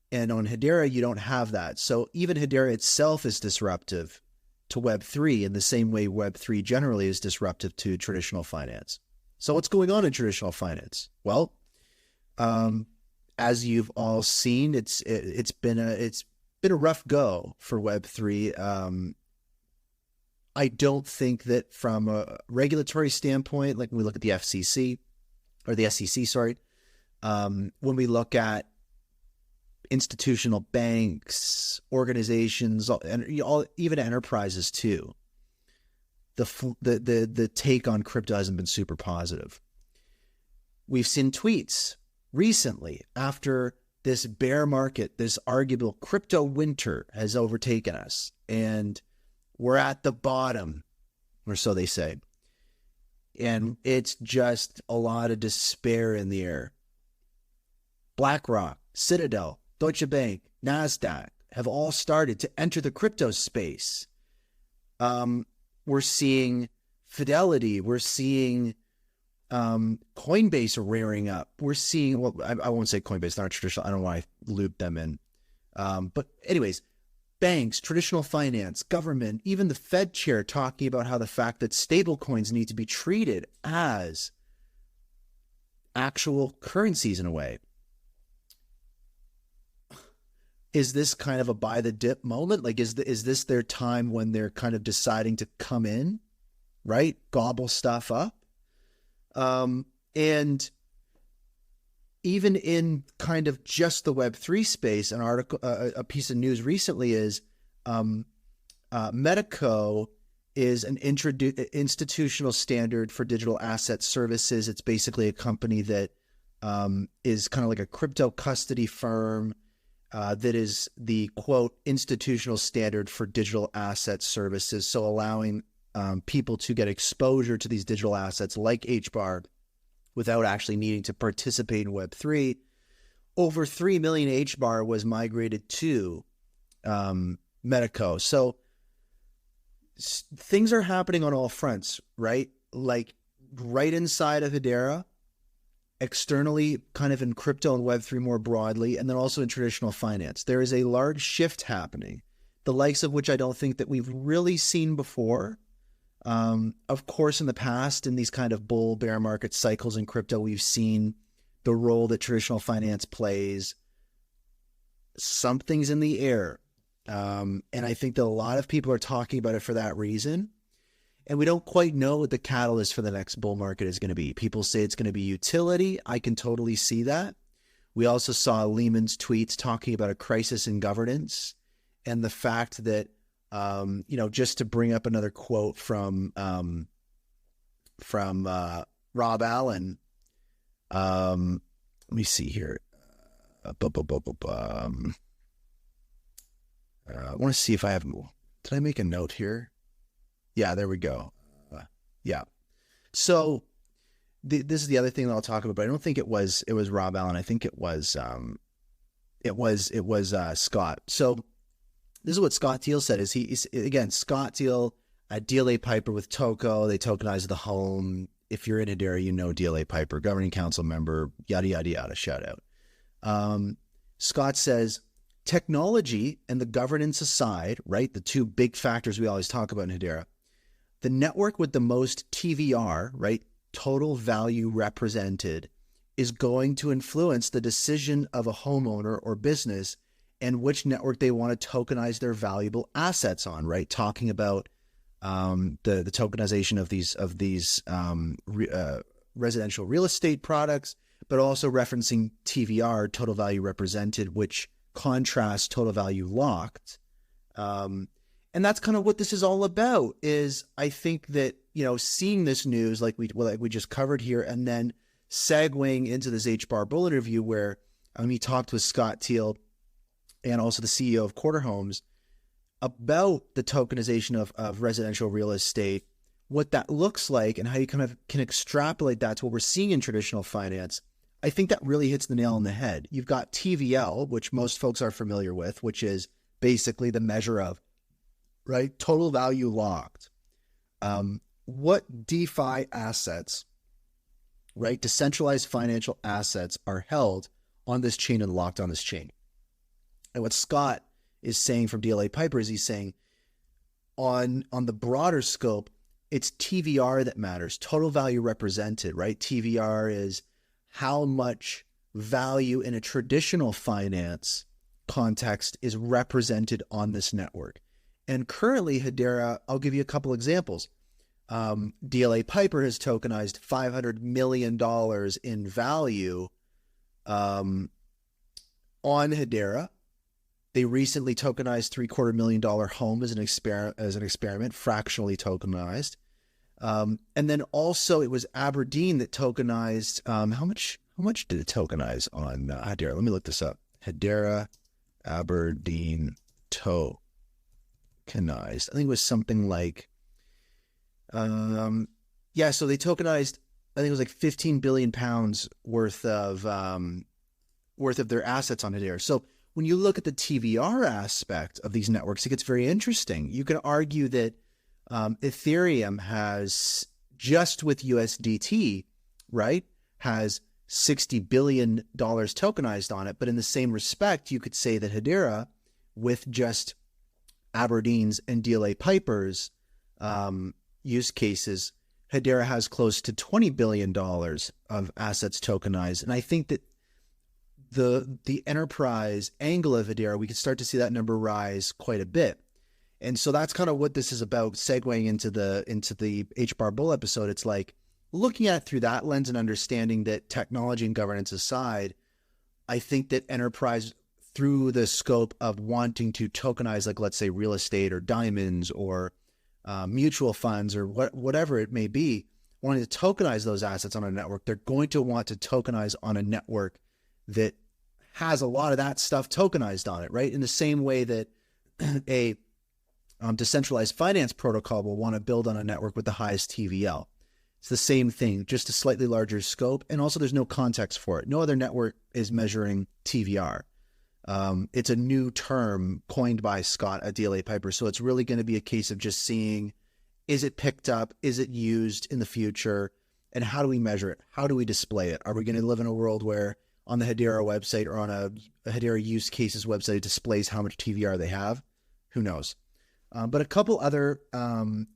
And on Hedera, you don't have that. So even Hedera itself is disruptive to Web3 in the same way Web3 generally is disruptive to traditional finance. So what's going on in traditional finance? Well, as you've all seen, it's been a rough go for Web3. I don't think that from a regulatory standpoint, like when we look at the FCC or the SEC, when we look at institutional banks, organizations, and even enterprises too, the take on crypto hasn't been super positive. We've seen tweets recently after this bear market, this arguable crypto winter has overtaken us, and we're at the bottom, or so they say. And it's just a lot of despair in the air. BlackRock, Citadel, Deutsche Bank, NASDAQ have all started to enter the crypto space. We're seeing Fidelity. We're seeing Coinbase rearing up. We're seeing, well, I won't say Coinbase, they're not traditional. I don't know why I looped them in. But anyways, banks, traditional finance, government, even the Fed chair talking about how the fact that stable coins need to be treated as actual currencies in a way. Is this kind of a buy the dip moment? Like, is this their time when they're kind of deciding to come in, right? Gobble stuff up. And even in kind of just the Web3 space, an article, a piece of news recently is Medico is an institutional standard for digital asset services. It's basically a company that is kind of like a crypto custody firm that is the, quote, institutional standard for digital asset services. So allowing people to get exposure to these digital assets like HBAR without actually needing to participate in Web3. Over 3 million HBAR was migrated to Medico. So things are happening on all fronts, right? Like right inside of Hedera, externally, kind of in crypto and Web3 more broadly, and then also in traditional finance. There is a large shift happening, the likes of which I don't think that we've really seen before. Of course, in the past, in these kind of bull bear market cycles in crypto, we've seen the role that traditional finance plays. Something's in the air. And I think that a lot of people are talking about it for that reason. And we don't quite know what the catalyst for the next bull market is going to be. People say it's going to be utility. I can totally see that. We also saw Lehman's tweets talking about a crisis in governance and the fact that, just to bring up another quote from Rob Allen. Let me see here. I want to see if I have. Did I make a note here? Yeah, there we go. Yeah. So this is the other thing that I'll talk about, but I don't think it was Rob Allen. I think it was Scott. So this is what Scott Teal said. Again, Scott Teal at DLA Piper with TOKO. They tokenized the home. If you're in Hedera, you know DLA Piper, governing council member, yada, yada, yada, shout out. Scott says, technology and the governance aside, right, the two big factors we always talk about in Hedera, the network with the most TVR, right, total value represented, is going to influence the decision of a homeowner or business and which network they want to tokenize their valuable assets on, right? Talking about the tokenization of these residential real estate products, but also referencing TVR, total value represented, which contrasts total value locked. And that's kind of what this is all about. Is I think that, seeing this news like we just covered here, and then segueing into this HBAR Bull interview where he talked with Scott Teal and also the CEO of Quarter Homes about the tokenization of residential real estate, what that looks like, and how you kind of can extrapolate that to what we're seeing in traditional finance. I think that really hits the nail on the head. You've got TVL, which most folks are familiar with, which is basically the measure of, right, total value locked. What DeFi assets, right, decentralized financial assets are held on this chain and locked on this chain. And what Scott is saying from DLA Piper is he's saying on the broader scope, it's TVR that matters, total value represented, right? TVR is how much value in a traditional finance context is represented on this network. And currently, Hedera, I'll give you a couple examples. DLA Piper has tokenized $500 million in value on Hedera. They recently tokenized $750,000 home as an experiment, fractionally tokenized. And then also it was Aberdeen that tokenized. How much did it tokenize on Hedera? Let me look this up. Hedera Aberdeen tokenized. I think it was something like, so they tokenized, I think it was like 15 billion pounds worth of their assets on Hedera. So when you look at the TVR aspect of these networks, it gets very interesting. You can argue that Ethereum has, just with USDT, right, has $60 billion tokenized on it. But in the same respect, you could say that Hedera, with just Aberdeen's and DLA Piper's use cases, Hedera has close to $20 billion of assets tokenized. And I think that the enterprise angle of Hedera, we could start to see that number rise quite a bit. And so that's kind of what this is about, segueing into the HBAR Bull episode. It's like looking at it through that lens and understanding that technology and governance aside, I think that enterprise, through the scope of wanting to tokenize, like let's say real estate or diamonds or mutual funds or whatever it may be, wanting to tokenize those assets on a network, they're going to want to tokenize on a network that has a lot of that stuff tokenized on it, right? In the same way that a decentralized finance protocol will want to build on a network with the highest TVL. It's the same thing, just a slightly larger scope. And also there's no context for it. No other network is measuring TVR. It's a new term coined by Scott at DLA Piper. So it's really going to be a case of just seeing, is it picked up? Is it used in the future? And how do we measure it? How do we display it? Are we going to live in a world where on the Hedera website or on a Hedera use cases website, it displays how much TVR they have? Who knows? But a couple other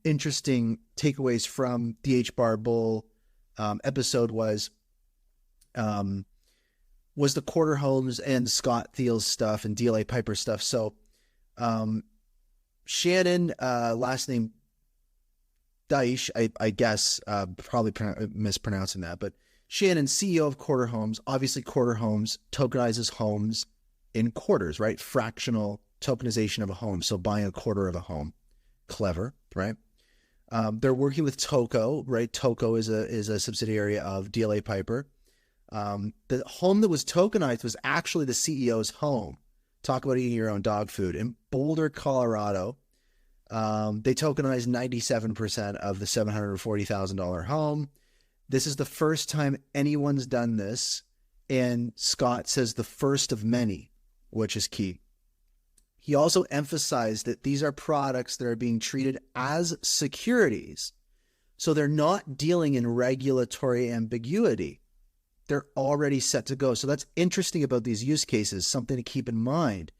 interesting takeaways from the HBAR bull episode was the Quarter Homes and Scott Thiel's stuff and DLA Piper stuff. So Shannon, last name Deitch, I guess, probably mispronouncing that, but Shannon, CEO of Quarter Homes, obviously Quarter Homes tokenizes homes in quarters, right? Fractional tokenization of a home. So buying a quarter of a home. Clever, right? They're working with TOKO, right? TOKO is a subsidiary of DLA Piper. The home that was tokenized was actually the CEO's home. Talk about eating your own dog food. In Boulder, Colorado, they tokenized 97% of the $740,000 home. This is the first time anyone's done this. And Scott says the first of many, which is key. He also emphasized that these are products that are being treated as securities. So they're not dealing in regulatory ambiguity. They're already set to go. So that's interesting about these use cases. Something to keep in mind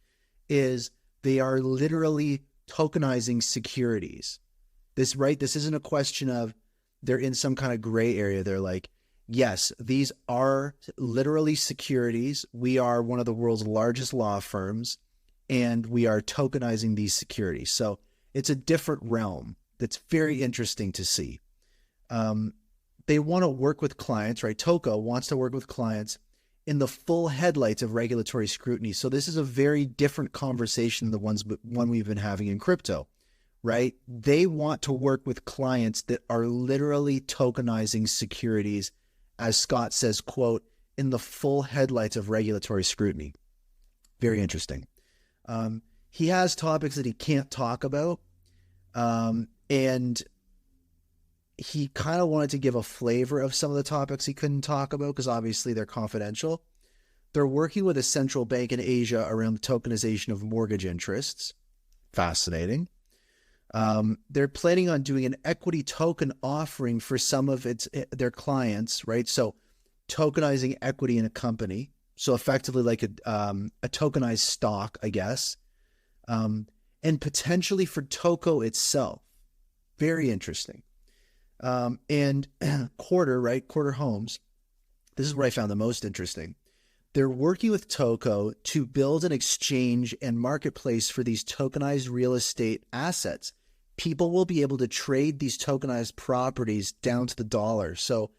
is they are literally tokenizing securities. This isn't a question of they're in some kind of gray area. They're like, yes, these are literally securities. We are one of the world's largest law firms, and we are tokenizing these securities. So it's a different realm that's very interesting to see. They want to work with clients, right? TOKO wants to work with clients in the full headlights of regulatory scrutiny. So this is a very different conversation than the one we've been having in crypto, right? They want to work with clients that are literally tokenizing securities, as Scott says, quote, in the full headlights of regulatory scrutiny. Very interesting. He has topics that he can't talk about. And he kind of wanted to give a flavor of some of the topics he couldn't talk about because obviously they're confidential. They're working with a central bank in Asia around the tokenization of mortgage interests. Fascinating. They're planning on doing an equity token offering for some of their clients, right? So tokenizing equity in a company. So effectively like a tokenized stock, I guess. And potentially for TOKO itself. Very interesting. And Quarter Homes, this is where I found the most interesting. They're working with TOKO to build an exchange and marketplace for these tokenized real estate assets. People will be able to trade these tokenized properties down to the dollar. So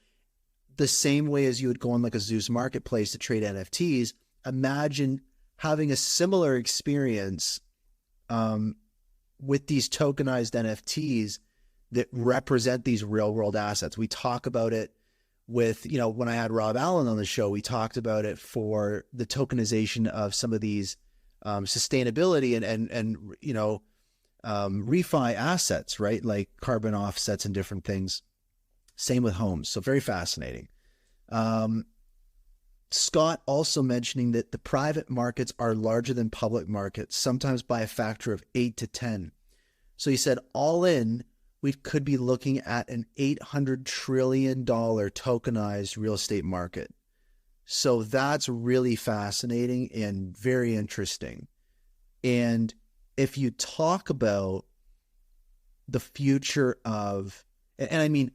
the same way as you would go on like a Zeus marketplace to trade NFTs, imagine having a similar experience with these tokenized NFTs that represent these real world assets. We talk about it with, when I had Rob Allen on the show, we talked about it for the tokenization of some of these sustainability and refi assets, right? Like carbon offsets and different things. Same with homes. So very fascinating. Scott also mentioning that the private markets are larger than public markets, sometimes by a factor of 8 to 10. So he said, all in, we could be looking at an $800 trillion tokenized real estate market. So that's really fascinating and very interesting. And if you talk about the future of, and I mean,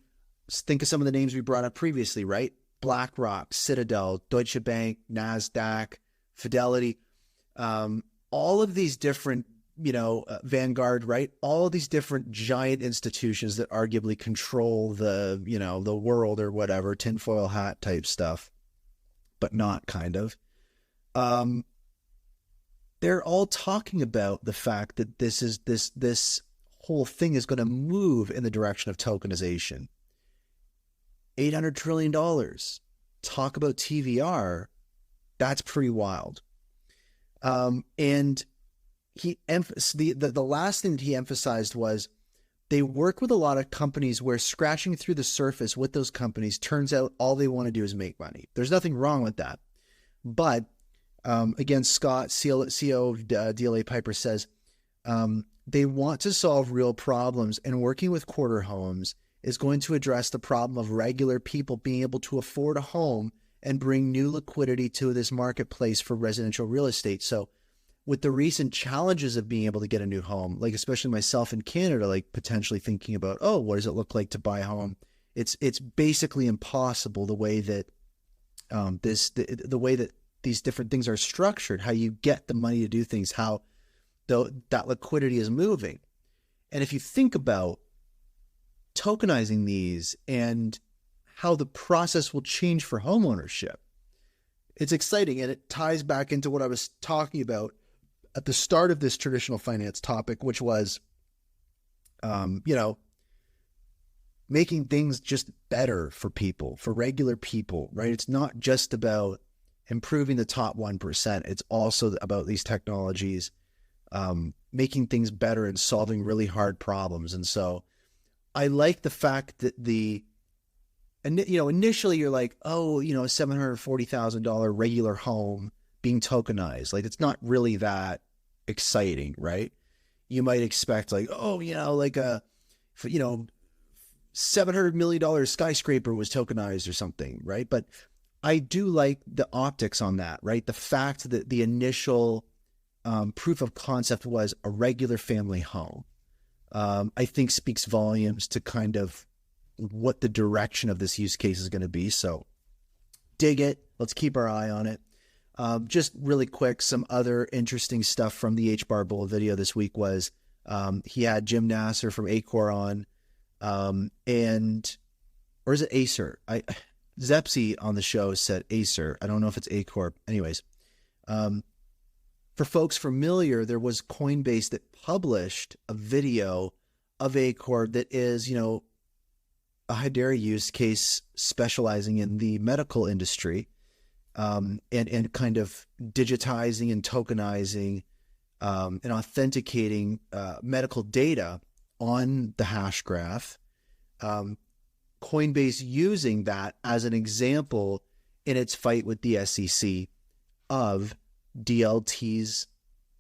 think of some of the names we brought up previously, right? BlackRock, Citadel, Deutsche Bank, NASDAQ, Fidelity, all of these different, Vanguard, right? All of these different giant institutions that arguably control the, the world or whatever, tinfoil hat type stuff, but not kind of. They're all talking about the fact that this whole thing is going to move in the direction of tokenization. $800 trillion. Talk about TVR. That's pretty wild. And the last thing that he emphasized was they work with a lot of companies where scratching through the surface with those companies turns out all they want to do is make money. There's nothing wrong with that. But again, Scott, CEO of DLA Piper, says they want to solve real problems, and working with Quarter Homes is going to address the problem of regular people being able to afford a home and bring new liquidity to this marketplace for residential real estate. So with the recent challenges of being able to get a new home, like especially myself in Canada, like potentially thinking about, oh, what does it look like to buy a home? It's basically impossible the way that the way that these different things are structured, how you get the money to do things, how that liquidity is moving. And if you think about tokenizing these and how the process will change for homeownership, it's exciting. And it ties back into what I was talking about at the start of this traditional finance topic, which was, making things just better for people, for regular people, right? It's not just about improving the top 1%. It's also about these technologies making things better and solving really hard problems. And so I like the fact that initially you're like, oh, a $740,000 regular home being tokenized. Like, it's not really that exciting, right? You might expect like, oh, like a, $700 million skyscraper was tokenized or something, right? But I do like the optics on that, right? The fact that the initial proof of concept was a regular family home, I think speaks volumes to kind of what the direction of this use case is going to be. So dig it. Let's keep our eye on it. Just really quick, some other interesting stuff from the HBAR Bull video this week was he had Jim Nasser from Acor on, or is it Acer? Zepsi on the show said Acer. I don't know if it's Acor. Anyways, for folks familiar, there was Coinbase that published a video of Acor that is, a Hedera use case specializing in the medical industry, and kind of digitizing and tokenizing and authenticating medical data on the Hashgraph. Coinbase using that as an example in its fight with the SEC of DLTs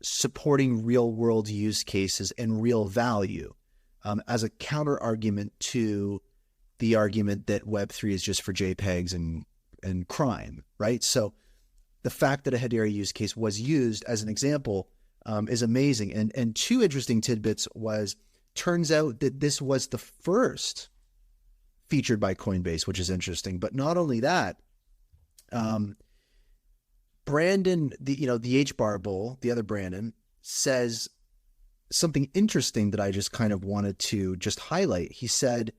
supporting real world use cases and real value, as a counter argument to the argument that Web3 is just for JPEGs and crime, right? So the fact that a Hedera use case was used as an example is amazing. And two interesting tidbits was, turns out that this was the first featured by Coinbase, which is interesting. But not only that, Brandon, the HBAR Bull, the other Brandon, says something interesting that I just kind of wanted to just highlight. He said,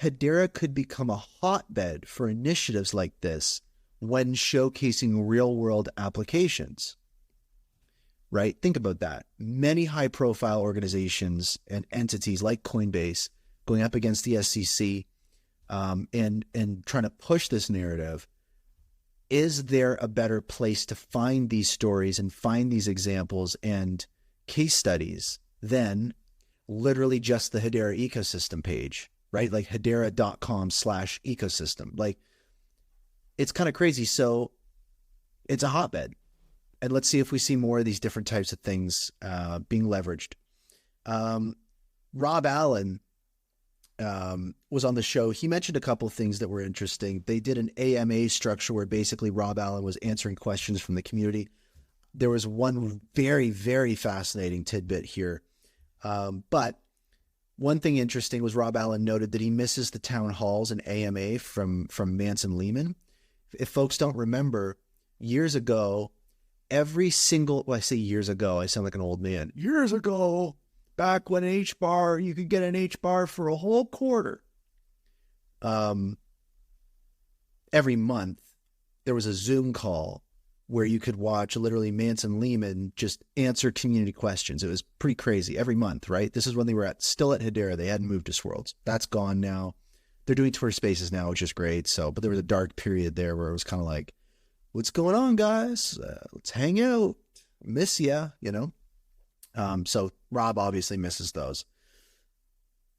Hedera could become a hotbed for initiatives like this when showcasing real-world applications, right? Think about that. Many high-profile organizations and entities like Coinbase going up against the SEC and trying to push this narrative. Is there a better place to find these stories and find these examples and case studies than literally just the Hedera ecosystem page, right? Like hedera.com/ecosystem. Like, it's kind of crazy. So it's a hotbed. And let's see if we see more of these different types of things being leveraged. Rob Allen was on the show. He mentioned a couple of things that were interesting. They did an AMA structure where basically Rob Allen was answering questions from the community. There was one very, very fascinating tidbit here. But one thing interesting was Rob Allen noted that he misses the town halls and AMA from Manson Lehman. If folks don't remember, years ago, every single, well, I say years ago, I sound like an old man. Years ago, back when HBAR, you could get an HBAR for a whole quarter. Every month, there was a Zoom call where you could watch literally Manson Lehman just answer community questions. It was pretty crazy every month, right? This is when they were still at Hedera. They hadn't moved to Swirlds. That's gone now. They're doing Twitter Spaces now, which is great. So, but there was a dark period there where it was kind of like, what's going on, guys? Let's hang out. Miss ya, So Rob obviously misses those.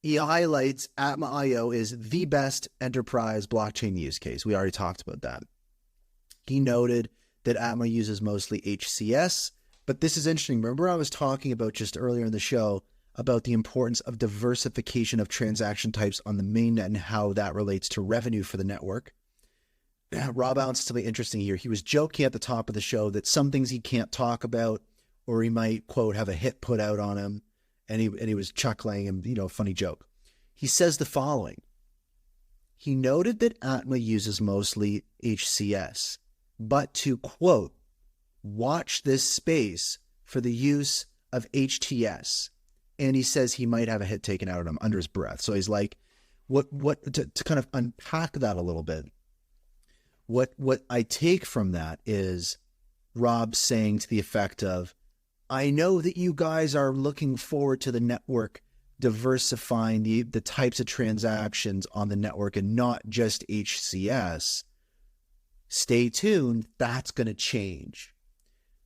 He highlights Atma.io is the best enterprise blockchain use case. We already talked about that. He noted that Atma uses mostly HCS, but this is interesting. Remember I was talking about just earlier in the show about the importance of diversification of transaction types on the mainnet and how that relates to revenue for the network. Rob Allen said something interesting here. He was joking at the top of the show that some things he can't talk about, or he might, quote, have a hit put out on him. And he was chuckling and, funny joke. He says the following. He noted that Atma uses mostly HCS, but to, quote, watch this space for the use of HTS. And he says he might have a hit taken out of him under his breath. So he's like, to kind of unpack that a little bit. What I take from that is Rob saying to the effect of, I know that you guys are looking forward to the network diversifying the types of transactions on the network and not just HCS. Stay tuned. That's going to change.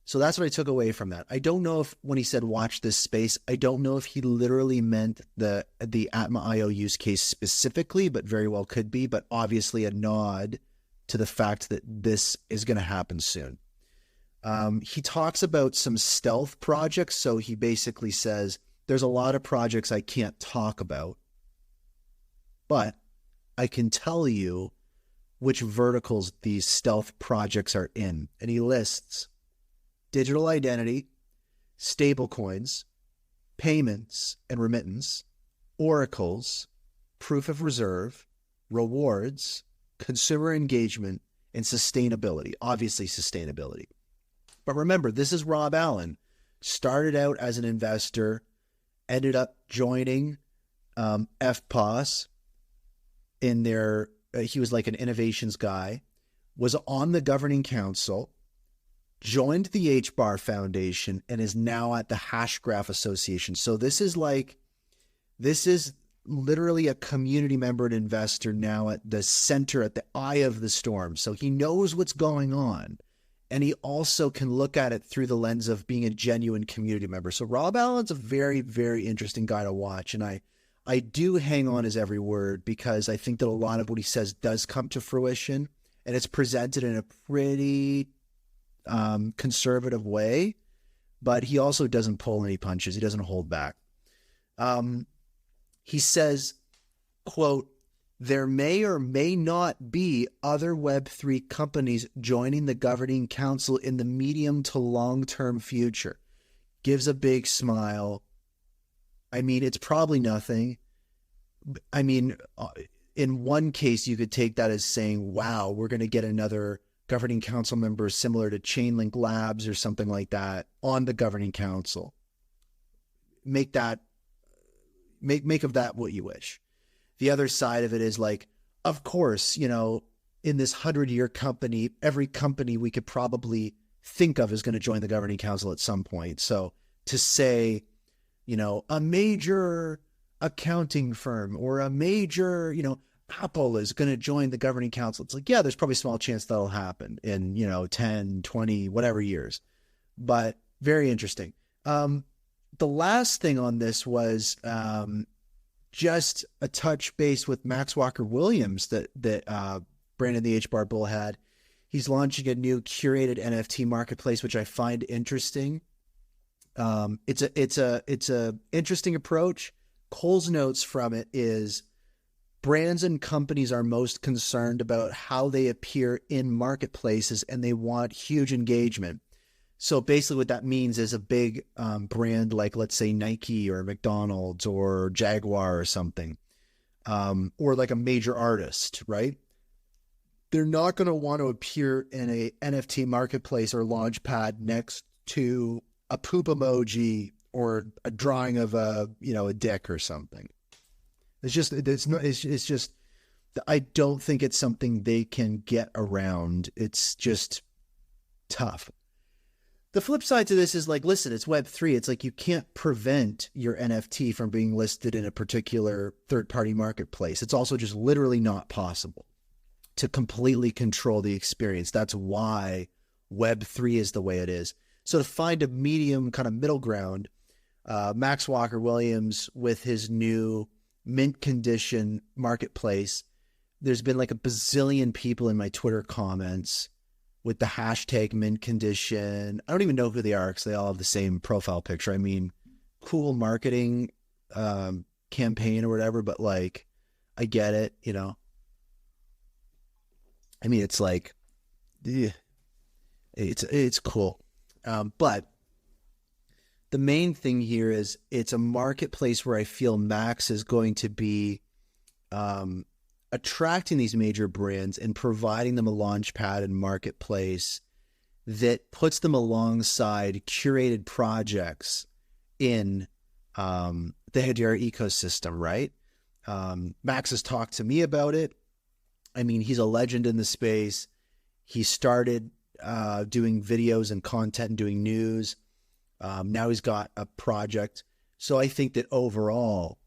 So that's what I took away from that. I don't know if when he said watch this space, I don't know if he literally meant the Atma IO use case specifically, but very well could be, but obviously a nod to the fact that this is going to happen soon. He talks about some stealth projects. So he basically says, there's a lot of projects I can't talk about, but I can tell you which verticals these stealth projects are in. And he lists digital identity, stablecoins, payments and remittance, oracles, proof of reserve, rewards, consumer engagement, and sustainability. Obviously sustainability. But remember, this is Rob Allen. Started out as an investor, ended up joining FPOS in their, he was like an innovations guy, was on the governing council, joined the HBAR Foundation, and is now at the Hashgraph Association. So this is literally a community member and investor now at the center, at the eye of the storm. So he knows what's going on. And he also can look at it through the lens of being a genuine community member. So Rob Allen's a very, very interesting guy to watch. And I do hang on his every word because I think that a lot of what he says does come to fruition. And it's presented in a pretty conservative way. But he also doesn't pull any punches. He doesn't hold back. He says, quote, there may or may not be other Web3 companies joining the governing council in the medium to long-term future. Gives a big smile. I mean, it's probably nothing. I mean, in one case, you could take that as saying, wow, we're going to get another governing council member similar to Chainlink Labs or something like that on the governing council. Make of that what you wish. The other side of it is like, of course, in this 100-year company, every company we could probably think of is going to join the governing council at some point. So to say, a major accounting firm or a major, Apple is going to join the governing council. It's like, yeah, there's probably a small chance that'll happen in, 10, 20, whatever years, but very interesting. The last thing on this was, just a touch base with Max Walker Williams that Brandon the HBAR Bull had. He's launching a new curated NFT marketplace, which I find interesting. It's a interesting approach. Cole's notes from it is brands and companies are most concerned about how they appear in marketplaces and they want huge engagement. So basically what that means is a big brand like, let's say, Nike or McDonald's or Jaguar or something, or like a major artist, right? They're not going to want to appear in a NFT marketplace or launchpad next to a poop emoji or a drawing of a dick or something. It's just, I don't think it's something they can get around. It's just tough. The flip side to this is like, listen, it's Web3. It's like you can't prevent your NFT from being listed in a particular third-party marketplace. It's also just literally not possible to completely control the experience. That's why Web3 is the way it is. So to find a medium kind of middle ground, Max Walker Williams with his new mint condition marketplace, there's been like a bazillion people in my Twitter comments with the hashtag mint condition. I don't even know who they are because they all have the same profile picture. I mean, cool marketing campaign or whatever, but like, I get it, you know. I mean, it's like, yeah, it's cool. But the main thing here is it's a marketplace where I feel Max is going to be attracting these major brands and providing them a launch pad and marketplace that puts them alongside curated projects in the Hedera ecosystem, right? Max has talked to me about it. I mean, he's a legend in the space. He started doing videos and content and doing news. Now he's got a project. So I think that overall,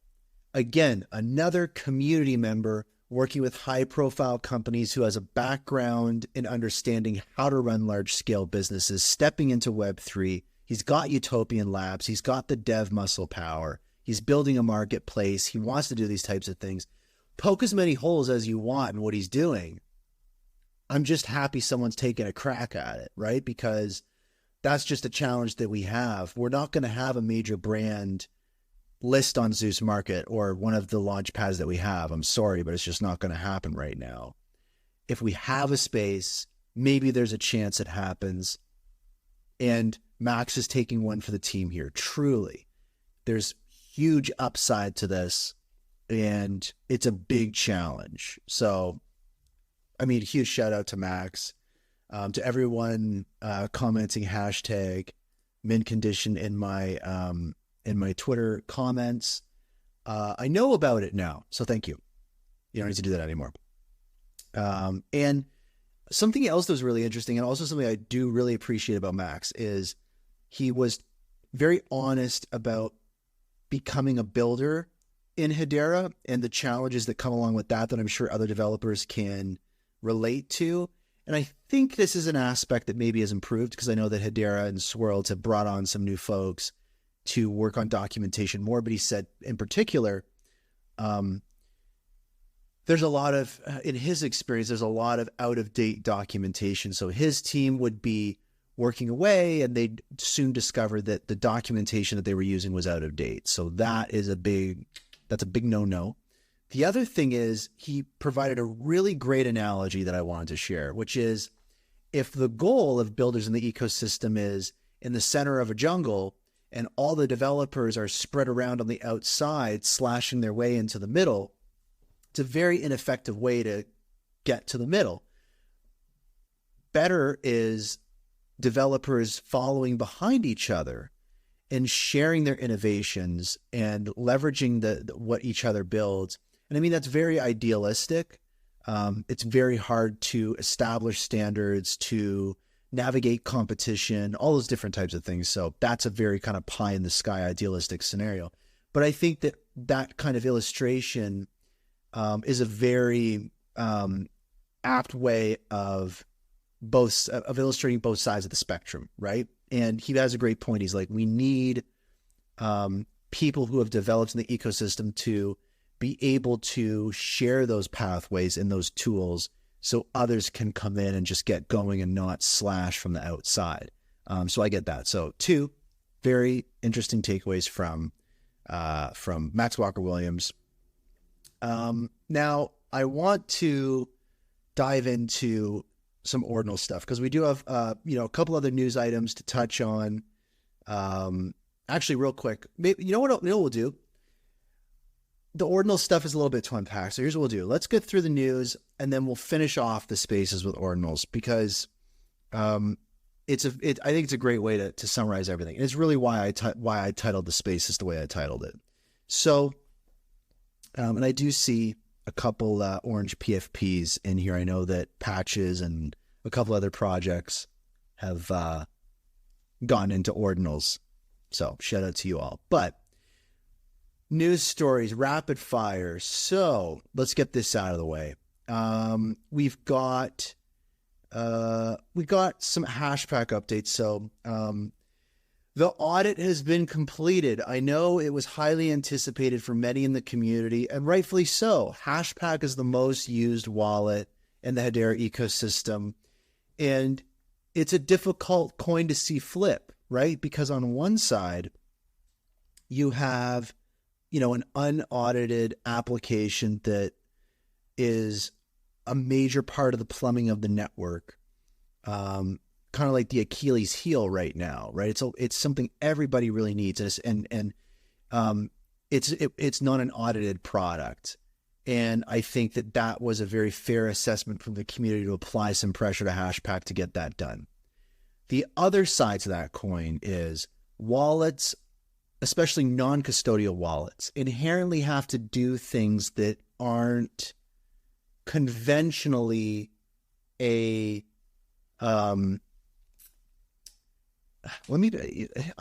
again, another community member working with high-profile companies who has a background in understanding how to run large-scale businesses, stepping into Web3. He's got Utopian Labs. He's got the dev muscle power. He's building a marketplace. He wants to do these types of things. Poke as many holes as you want in what he's doing. I'm just happy someone's taking a crack at it, right? Because that's just a challenge that we have. We're not going to have a major brand list on Zeus Market or one of the launch pads that we have. I'm sorry, but it's just not going to happen right now. If we have a space, maybe there's a chance it happens. And Max is taking one for the team here. Truly, there's huge upside to this, and it's a big challenge. So, I mean, huge shout out to Max, to everyone commenting hashtag mint condition in my Twitter comments. I know about it now, so thank you. You don't need to do that anymore. And something else that was really interesting, and also something I do really appreciate about Max, is he was very honest about becoming a builder in Hedera and the challenges that come along with that I'm sure other developers can relate to. And I think this is an aspect that maybe has improved, because I know that Hedera and Swirlds have brought on some new folks to work on documentation more. But he said in particular, there's a lot of, in his experience, there's a lot of out-of-date documentation. So his team would be working away and they'd soon discover that the documentation that they were using was out of date. So that's a big no-no. The other thing is he provided a really great analogy that I wanted to share, which is if the goal of builders in the ecosystem is in the center of a jungle and all the developers are spread around on the outside, slashing their way into the middle, it's a very ineffective way to get to the middle. Better is developers following behind each other and sharing their innovations and leveraging what each other builds. And I mean, that's very idealistic. It's very hard to establish standards, to navigate competition, all those different types of things. So that's a very kind of pie in the sky idealistic scenario. But I think that that kind of illustration is a very apt way of illustrating both sides of the spectrum, right? And he has a great point. He's like, we need people who have developed in the ecosystem to be able to share those pathways and those tools so others can come in and just get going and not slash from the outside. So I get that. So two very interesting takeaways from Max Walker-Williams. Now I want to dive into some ordinal stuff, because we do have, a couple other news items to touch on. Actually, real quick, maybe, you know what we'll do? The ordinal stuff is a little bit to unpack. So here's what we'll do. Let's get through the news and then we'll finish off the spaces with ordinals, because I think it's a great way to summarize everything. And it's really why I titled the spaces the way I titled it. So, and I do see a couple orange PFPs in here. I know that Patches and a couple other projects have gone into ordinals. So shout out to you all. But news stories, rapid fire. So let's get this out of the way. We've got some HashPack updates. So the audit has been completed. I know it was highly anticipated for many in the community, and rightfully so. HashPack is the most used wallet in the Hedera ecosystem, and it's a difficult coin to see flip, right? Because on one side, you have an unaudited application that is a major part of the plumbing of the network, kind of like the Achilles heel right now, right? It's something everybody really needs, and it's not an audited product. And I think that was a very fair assessment from the community to apply some pressure to HashPack to get that done. The other side to that coin is wallets, especially non-custodial wallets, inherently have to do things that aren't conventionally I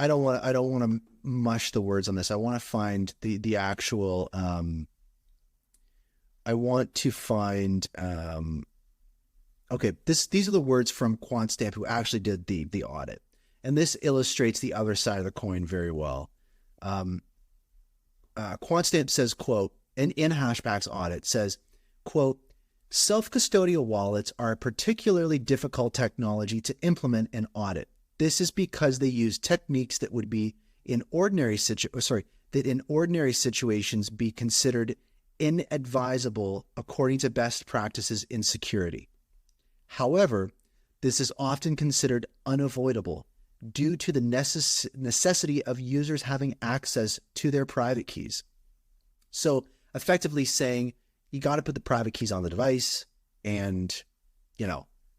don't want to mush the words on this. I want to find the actual, okay, these are the words from QuantStamp, who actually did the audit. And this illustrates the other side of the coin very well. QuantStamp says, quote, in HashPack's audit says, quote, self-custodial wallets are a particularly difficult technology to implement and audit. This is because they use techniques that would be in ordinary situations be considered inadvisable according to best practices in security. However, this is often considered unavoidable due to the necessity of users having access to their private keys. So effectively saying, you got to put the private keys on the device, and,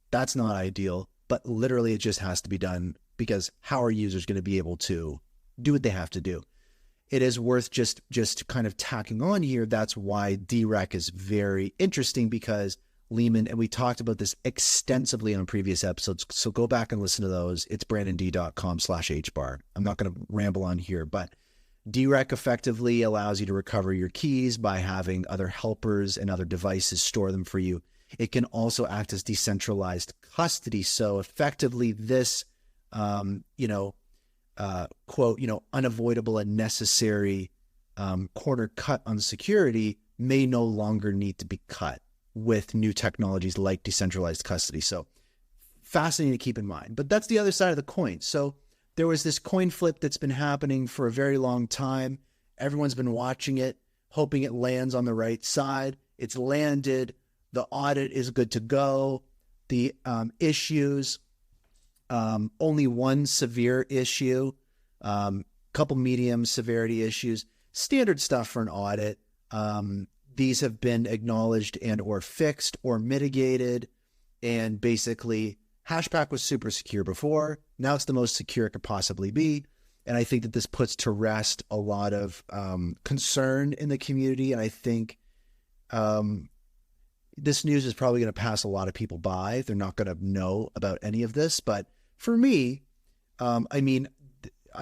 that's not ideal, but literally it just has to be done, because how are users going to be able to do what they have to do? It is worth just kind of tacking on here. That's why DREC is very interesting, because Lehman, and we talked about this extensively on previous episodes, so go back and listen to those. It's brandond.com/HBAR. I'm not going to ramble on here, but DREC effectively allows you to recover your keys by having other helpers and other devices store them for you. It can also act as decentralized custody. So effectively this, quote, unavoidable and necessary corner cut on security may no longer need to be cut with new technologies like decentralized custody. So fascinating to keep in mind. But that's the other side of the coin. So there was this coin flip that's been happening for a very long time. Everyone's been watching it, hoping it lands on the right side. It's landed. The audit is good to go. The issues, only one severe issue, couple medium severity issues, standard stuff for an audit. These have been acknowledged and or fixed or mitigated, and basically HashPack was super secure before. Now it's the most secure it could possibly be. And I think that this puts to rest a lot of concern in the community. And I think this news is probably going to pass a lot of people by. They're not going to know about any of this. But for me, I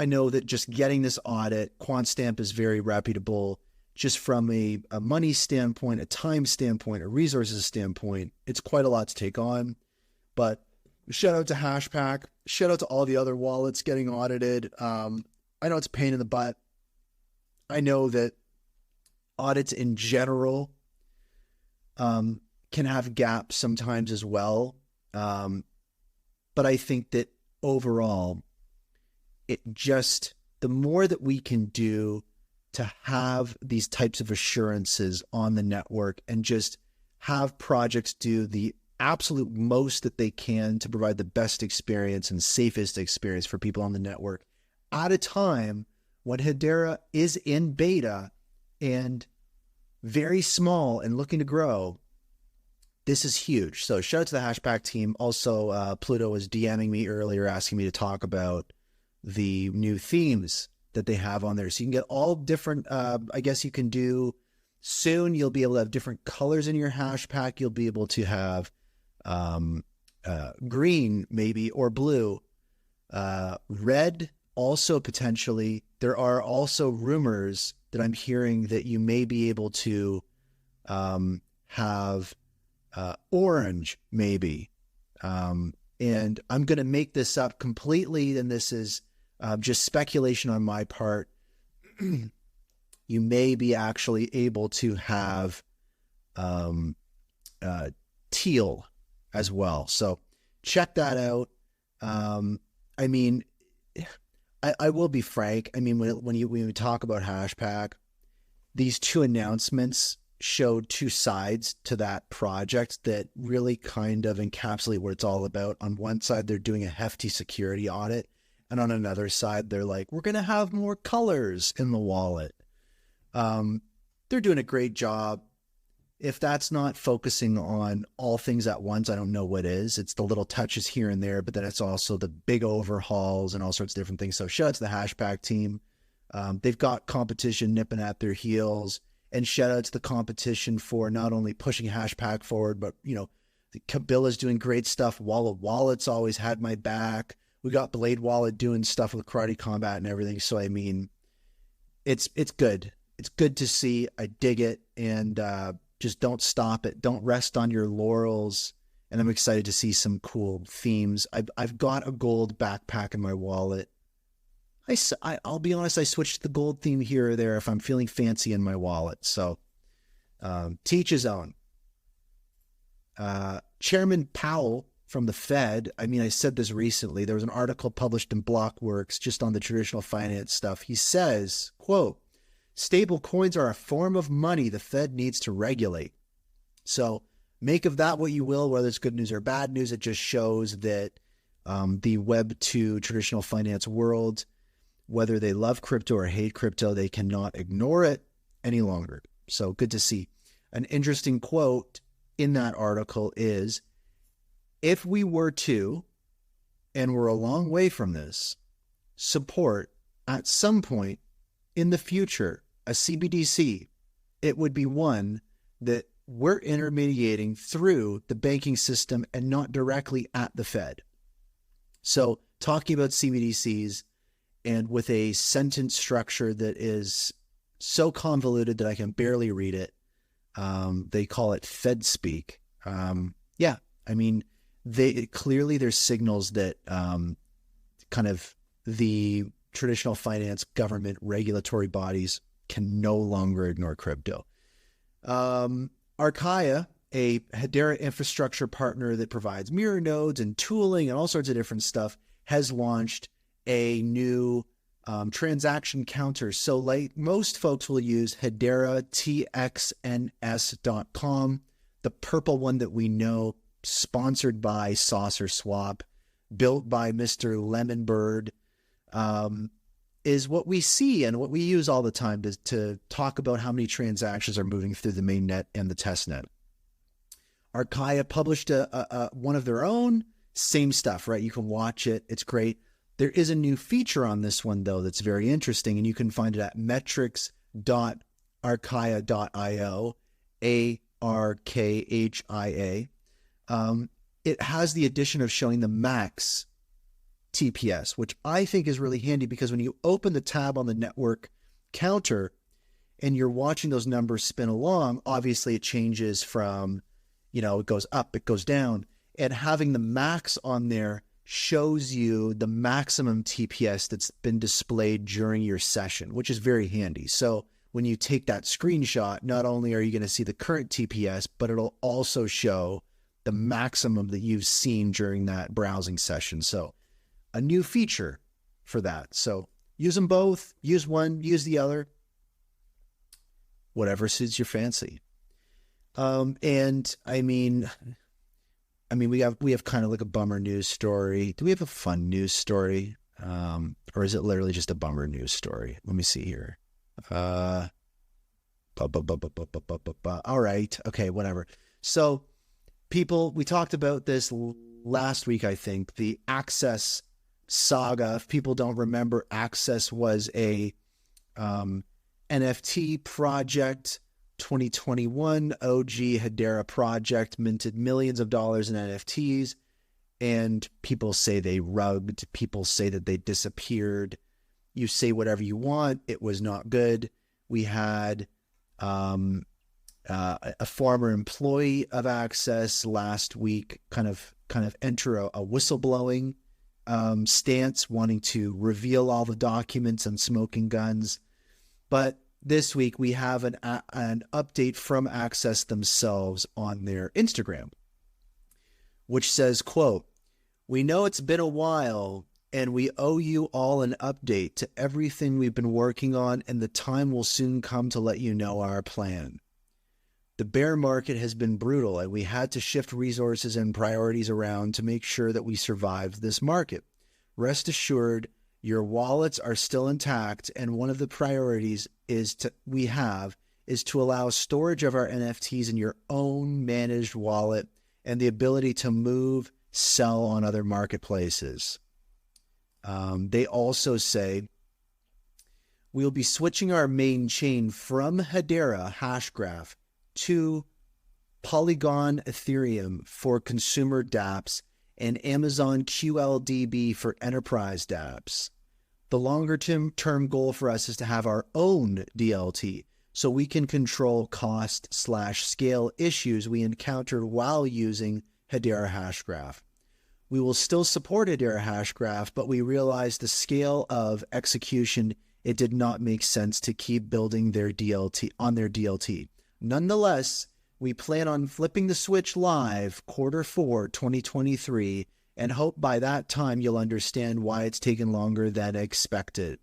know that just getting this audit, QuantStamp is very reputable, just from a money standpoint, a time standpoint, a resources standpoint. It's quite a lot to take on. But shout out to HashPack. Shout out to all the other wallets getting audited. I know it's a pain in the butt. I know that audits in general can have gaps sometimes as well. But I think that overall, the more that we can do to have these types of assurances on the network and just have projects do the absolute most that they can to provide the best experience and safest experience for people on the network at a time when Hedera is in beta and very small and looking to grow. This is huge. So shout out to the HashPack team. Also, Pluto was DMing me earlier asking me to talk about the new themes that they have on there. So you can get all different, I guess you can do soon. You'll be able to have different colors in your HashPack. You'll be able to have green maybe, or blue, red also potentially. There are also rumors that I'm hearing that you may be able to have orange maybe. And I'm going to make this up completely, and this is just speculation on my part. You may be actually able to have teal as well. So check that out. I will be frank. When we talk about HashPack, these two announcements showed two sides to that project that really kind of encapsulate what it's all about. On one side, they're doing a hefty security audit. And on another side, they're like, we're going to have more colors in the wallet. They're doing a great job. If that's not focusing on all things at once, I don't know what is. It's the little touches here and there, but then it's also the big overhauls and all sorts of different things. So shout out to the HashPack team. They've got competition nipping at their heels, and shout out to the competition for not only pushing HashPack forward, but, you know, Kabila's doing great stuff. Wallet's always had my back. We got Blade Wallet doing stuff with Karate Combat and everything. So, I mean, it's good. It's good to see. I dig it. And, just don't stop it. Don't rest on your laurels. And I'm excited to see some cool themes. I've got a gold backpack in my wallet. I'll be honest, I switched to the gold theme here or there if I'm feeling fancy in my wallet. So teach his own. Chairman Powell from the Fed, I mean, I said this recently. There was an article published in Blockworks just on the traditional finance stuff. He says, quote, "Stable coins are a form of money the Fed needs to regulate." So make of that what you will, whether it's good news or bad news. It just shows that the Web 2 traditional finance world, whether they love crypto or hate crypto, they cannot ignore it any longer. So good to see. An interesting quote in that article is, if we were to, and we're a long way from this, support at some point in the future a CBDC, it would be one that we're intermediating through the banking system and not directly at the Fed. So talking about CBDCs, and with a sentence structure that is so convoluted that I can barely read it, they call it Fed speak. Yeah, I mean, there's signals that kind of the traditional finance, government, regulatory bodies can no longer ignore crypto. Archaea, a Hedera infrastructure partner that provides mirror nodes and tooling and all sorts of different stuff, has launched a new transaction counter. So like most folks will use Hedera TXNS.com, the purple one that we know, sponsored by Saucer Swap, built by Mr. Lemonbird, is what we see and what we use all the time to talk about how many transactions are moving through the mainnet and the testnet. Archaea published one of their own, same stuff, right? You can watch it. It's great. There is a new feature on this one, though, that's very interesting, and you can find it at metrics.archaea.io, ARKHIA. It has the addition of showing the max TPS, which I think is really handy because when you open the tab on the network counter and you're watching those numbers spin along, obviously it changes from, it goes up, it goes down, and having the max on there shows you the maximum TPS that's been displayed during your session, which is very handy. So when you take that screenshot, not only are you going to see the current TPS, but it'll also show the maximum that you've seen during that browsing session. So a new feature for that. So use them both, use one, use the other, whatever suits your fancy. And I mean, we have kind of like a bummer news story. Do we have a fun news story? Or is it literally just a bummer news story? Let me see here. All right. Okay, whatever. So people, we talked about this last week, I think, the Access saga. If people don't remember, Access was a NFT project, 2021 OG Hedera project, minted millions of dollars in NFTs, and people say they rugged, people say that they disappeared. You say whatever you want, it was not good. We had a former employee of Access last week kind of enter a whistleblowing stance, wanting to reveal all the documents and smoking guns. But this week we have an update from Access themselves on their Instagram, which says, quote, "We know it's been a while and we owe you all an update to everything we've been working on, and the time will soon come to let you know our plan. The bear market has been brutal, and we had to shift resources and priorities around to make sure that we survived this market. Rest assured, your wallets are still intact, and one of the priorities is to allow storage of our NFTs in your own managed wallet and the ability to move, sell on other marketplaces. They also say, we'll be switching our main chain from Hedera Hashgraph to Polygon Ethereum for consumer dApps and Amazon QLDB for enterprise dApps. The longer term goal for us is to have our own DLT so we can control cost/scale issues we encountered while using Hedera Hashgraph. We will still support Hedera Hashgraph, but we realized the scale of execution, it did not make sense to keep building their DLT on their DLT. Nonetheless, we plan on flipping the switch live Q4 2023 and hope by that time you'll understand why it's taken longer than expected.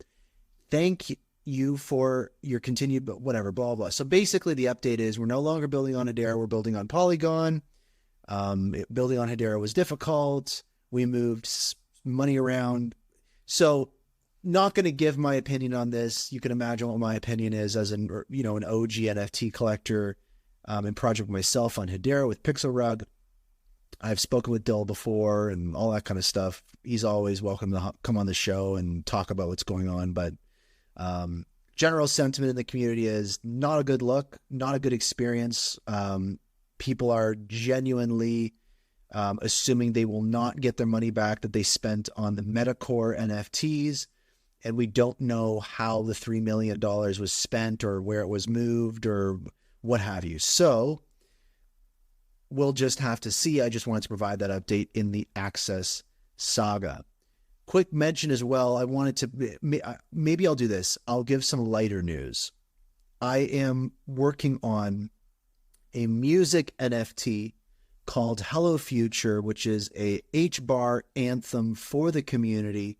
Thank you for your continued, whatever, blah, blah. So basically the update is we're no longer building on Hedera, we're building on Polygon. Building on Hedera was difficult. We moved money around. So not going to give my opinion on this. You can imagine what my opinion is as an OG NFT collector and project myself on Hedera with Pixel Rug. I've spoken with Dill before and all that kind of stuff. He's always welcome to come on the show and talk about what's going on. But general sentiment in the community is not a good look, not a good experience. People are genuinely assuming they will not get their money back that they spent on the Metacore NFTs. And we don't know how the $3 million was spent or where it was moved or what have you. So we'll just have to see. I just wanted to provide that update in the Access saga. Quick mention as well. I wanted to, maybe I'll do this. I'll give some lighter news. I am working on a music NFT called Hello Future, which is a HBAR anthem for the community.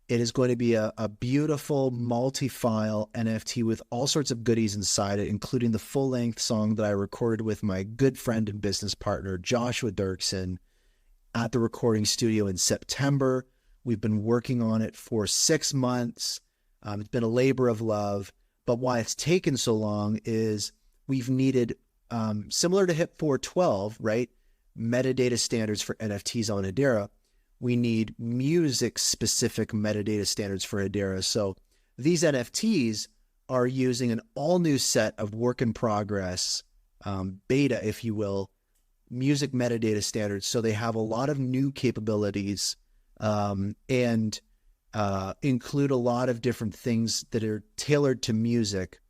It is going to be a beautiful multi-file NFT with all sorts of goodies inside it, including the full-length song that I recorded with my good friend and business partner, Joshua Dirksen, at the recording studio in September. We've been working on it for 6 months. It's been a labor of love. But why it's taken so long is we've needed, similar to HIP 412, right? Metadata standards for NFTs on Hedera. We need music-specific metadata standards for Hedera. So these NFTs are using an all-new set of work-in-progress, beta, if you will, music metadata standards. So they have a lot of new capabilities and include a lot of different things that are tailored to music,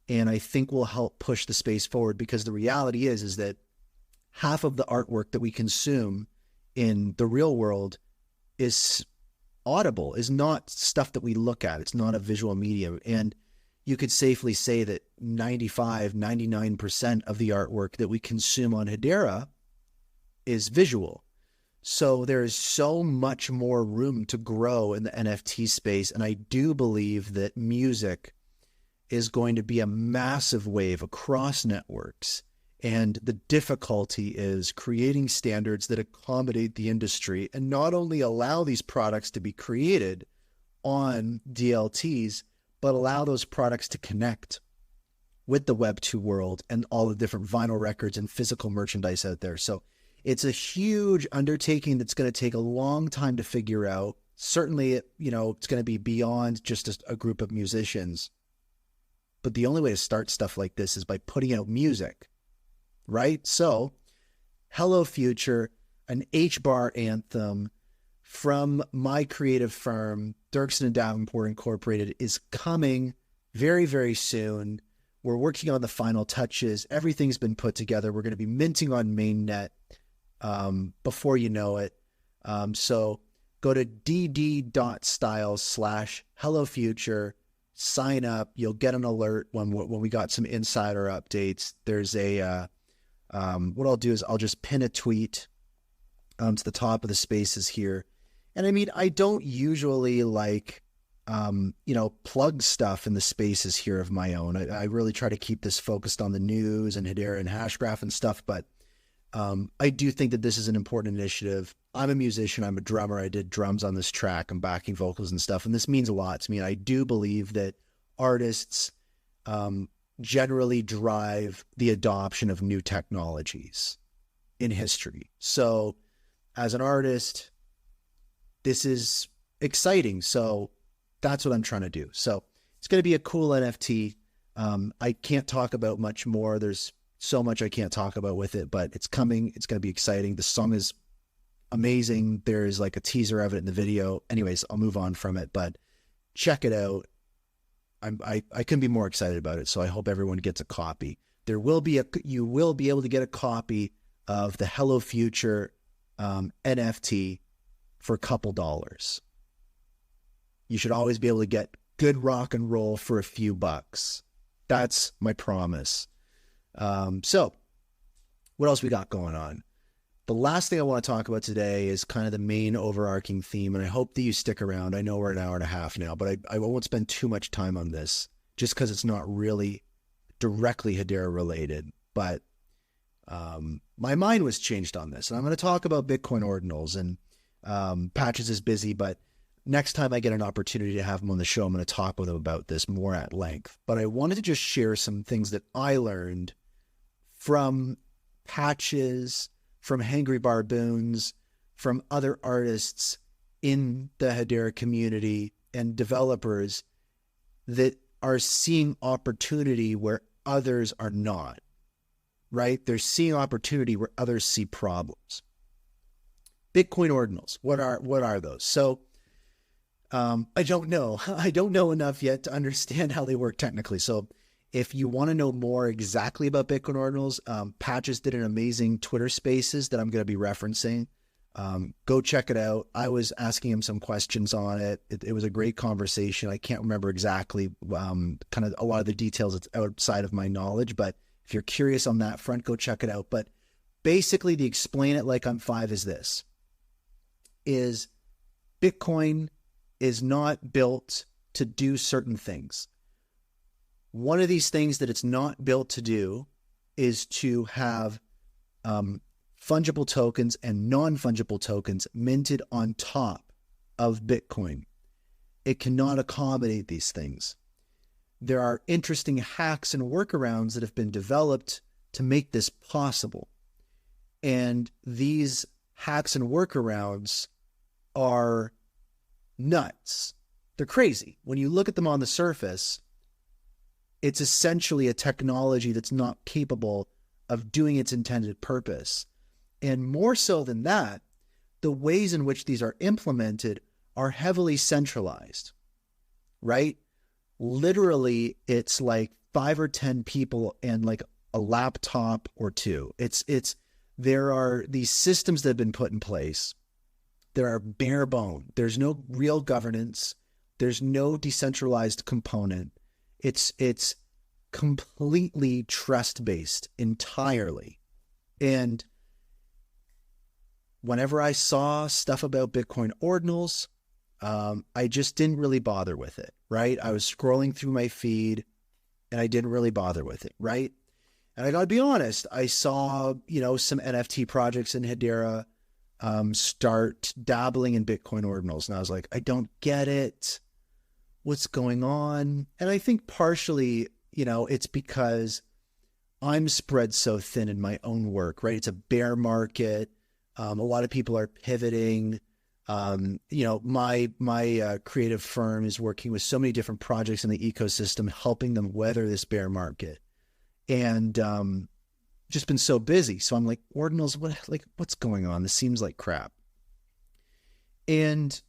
and I think will help push the space forward, because the reality is that half of the artwork that we consume in the real world is audible, is not stuff that we look at. It's not a visual medium. And you could safely say that 99% of the artwork that we consume on Hedera is visual. So there is so much more room to grow in the NFT space. And I do believe that music is going to be a massive wave across networks. And the difficulty is creating standards that accommodate the industry and not only allow these products to be created on DLTs, but allow those products to connect with the Web 2 world and all the different vinyl records and physical merchandise out there. So it's a huge undertaking that's going to take a long time to figure out. Certainly, it's going to be beyond just a group of musicians. But the only way to start stuff like this is by putting out music. Right? So, Hello Future, an HBAR anthem from my creative firm, Dirksen & Davenport Incorporated, is coming very, very soon. We're working on the final touches. Everything's been put together. We're going to be minting on mainnet before you know it. So go to dd.styles/Hello Future, sign up. You'll get an alert when we got some insider updates. There's a... what I'll do is I'll just pin a tweet to the top of the spaces here, And I mean, I don't usually like, plug stuff in the spaces here of my own. I really try to keep this focused on the news and Hedera and Hashgraph and stuff, but I do think that this is an important initiative. I'm a musician. I'm a drummer. I did drums on this track. I'm backing vocals and stuff, and this means a lot to me. And I do believe that artists generally drive the adoption of new technologies in history. So as an artist, this is exciting. So that's what I'm trying to do. So it's going to be a cool NFT. I can't talk about much more. There's so much I can't talk about with it, but it's coming. It's going to be exciting. The song is amazing. There's like a teaser of it in the video. Anyways, I'll move on from it, but check it out. I couldn't be more excited about it. So I hope everyone gets a copy. You will be able to get a copy of the Hello Future NFT for a couple dollars. You should always be able to get good rock and roll for a few bucks. That's my promise. So what else we got going on? The last thing I want to talk about today is kind of the main overarching theme, and I hope that you stick around. I know we're an hour and a half now, but I won't spend too much time on this just because it's not really directly Hedera related. But my mind was changed on this, and I'm going to talk about Bitcoin ordinals, and Patches is busy, but next time I get an opportunity to have him on the show, I'm going to talk with him about this more at length. But I wanted to just share some things that I learned from Patches, from Hangry Barboons, from other artists in the Hedera community and developers that are seeing opportunity where others are not, right? They're seeing opportunity where others see problems. Bitcoin ordinals, what are those? So I don't know. I don't know enough yet to understand how they work technically. So if you want to know more exactly about Bitcoin ordinals, Patches did an amazing Twitter Spaces that I'm going to be referencing. Go check it out. I was asking him some questions on it. It was a great conversation. I can't remember exactly kind of a lot of the details. It's outside of my knowledge, but if you're curious on that front, go check it out. But basically, to explain it like I'm five is this, is Bitcoin is not built to do certain things. One of these things that it's not built to do is to have fungible tokens and non-fungible tokens minted on top of Bitcoin. It cannot accommodate these things. There are interesting hacks and workarounds that have been developed to make this possible. And these hacks and workarounds are nuts. They're crazy. When you look at them on the surface, it's essentially a technology that's not capable of doing its intended purpose. And more so than that, the ways in which these are implemented are heavily centralized, right? Literally, it's like 5 or 10 people and like a laptop or two. There are these systems that have been put in place. There are bare bone. There's no real governance. There's no decentralized component. It's completely trust-based entirely. And whenever I saw stuff about Bitcoin ordinals, I just didn't really bother with it, right? I was scrolling through my feed and I didn't really bother with it, right? And I gotta be honest, I saw, some NFT projects in Hedera start dabbling in Bitcoin ordinals. And I was like, I don't get it. What's going on? And I think partially, it's because I'm spread so thin in my own work, right? It's a bear market. A lot of people are pivoting. My creative firm is working with so many different projects in the ecosystem, helping them weather this bear market. And just been so busy. So I'm like, ordinals, what's going on? This seems like crap. And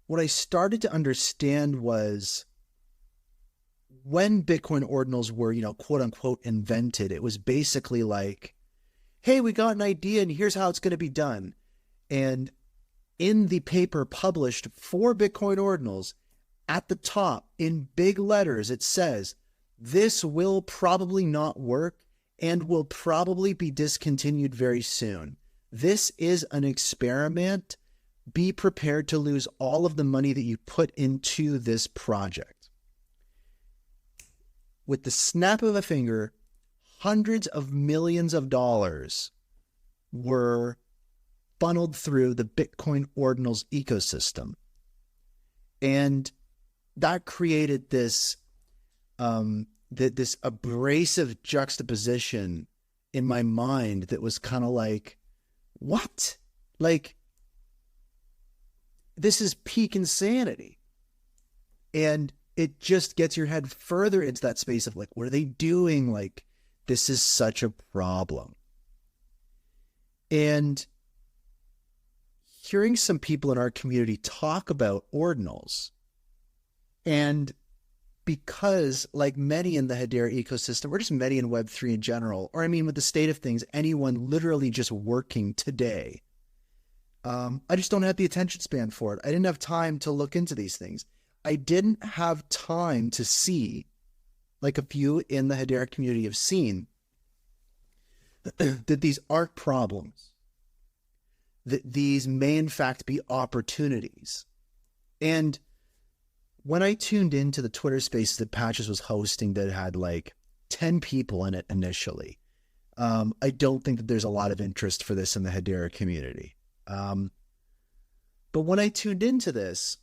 what I started to understand was when Bitcoin ordinals were, quote unquote, invented, it was basically like, hey, we got an idea and here's how it's going to be done. And in the paper published for Bitcoin ordinals, at the top in big letters, it says, this will probably not work and will probably be discontinued very soon. This is an experiment. be prepared to lose all of the money that you put into this project. With the snap of a finger, hundreds of millions of dollars were funneled through the Bitcoin ordinals ecosystem. And that created this, this abrasive juxtaposition in my mind that was kind of like, what? Like, this is peak insanity. And it just gets your head further into that space of like, what are they doing? Like, this is such a problem. And hearing some people in our community talk about ordinals, and because like many in the Hedera ecosystem, or just many in Web3 in general, or I mean, with the state of things, anyone literally just working today, I just don't have the attention span for it. I didn't have time to look into these things. I didn't have time to see, like a few in the Hedera community have seen, that these aren't problems, that these may in fact be opportunities. And when I tuned into the Twitter space that Patches was hosting that had like 10 people in it initially, I don't think that there's a lot of interest for this in the Hedera community. But when I tuned into this,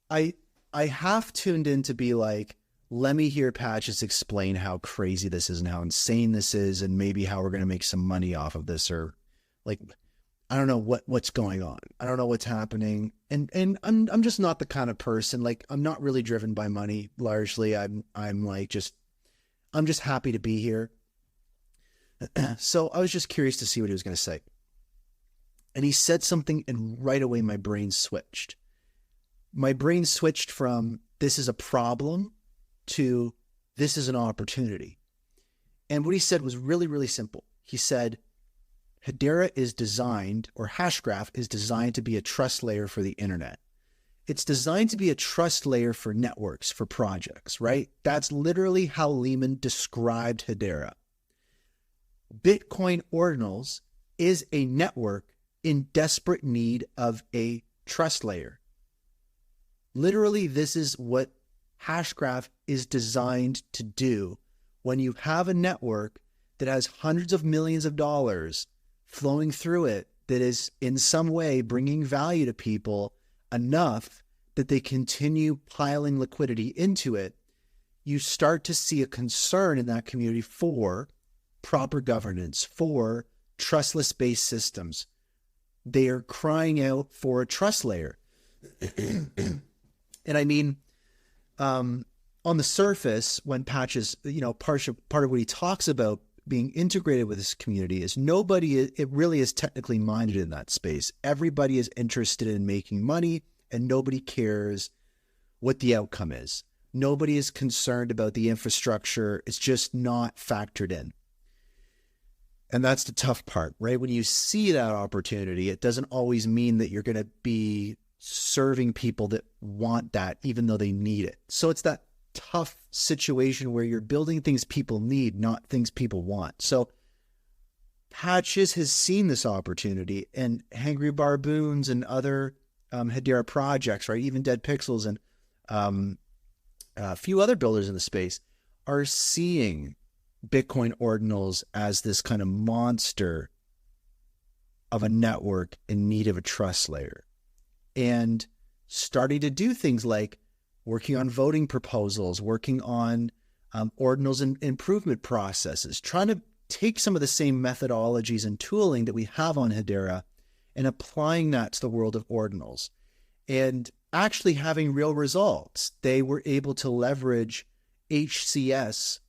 I have tuned in to be like, let me hear Patches explain how crazy this is and how insane this is, and maybe how we're going to make some money off of this, or like, I don't know what's going on. I don't know what's happening. And I'm just not the kind of person, like, I'm not really driven by money largely. I'm just happy to be here. So I was just curious to see what he was going to say. And he said something, and right away my brain switched. My brain switched from this is a problem to this is an opportunity. And what he said was really, really simple. He said, Hedera is designed, or Hashgraph is designed to be a trust layer for the internet. It's designed to be a trust layer for networks, for projects, right? That's literally how Lehman described Hedera. Bitcoin ordinals is a network in desperate need of a trust layer. Literally, this is what Hashgraph is designed to do. When you have a network that has hundreds of millions of dollars flowing through it, that is in some way bringing value to people enough that they continue piling liquidity into it, you start to see a concern in that community for proper governance, for trustless-based systems. They are crying out for a trust layer. And I mean, on the surface, when Patches, part of what he talks about being integrated with this community is it really is technically minded in that space. Everybody is interested in making money, and nobody cares what the outcome is. Nobody is concerned about the infrastructure. It's just not factored in. And that's the tough part, right? When you see that opportunity, it doesn't always mean that you're going to be serving people that want that, even though they need it. So it's that tough situation where you're building things people need, not things people want. So Patches has seen this opportunity, and Hangry Barboons and other Hedera projects, right? Even Dead Pixels and a few other builders in the space are seeing Bitcoin ordinals as this kind of monster of a network in need of a trust layer, and starting to do things like working on voting proposals, working on ordinals and improvement processes, trying to take some of the same methodologies and tooling that we have on Hedera and applying that to the world of ordinals, and actually having real results. They were able to leverage HCS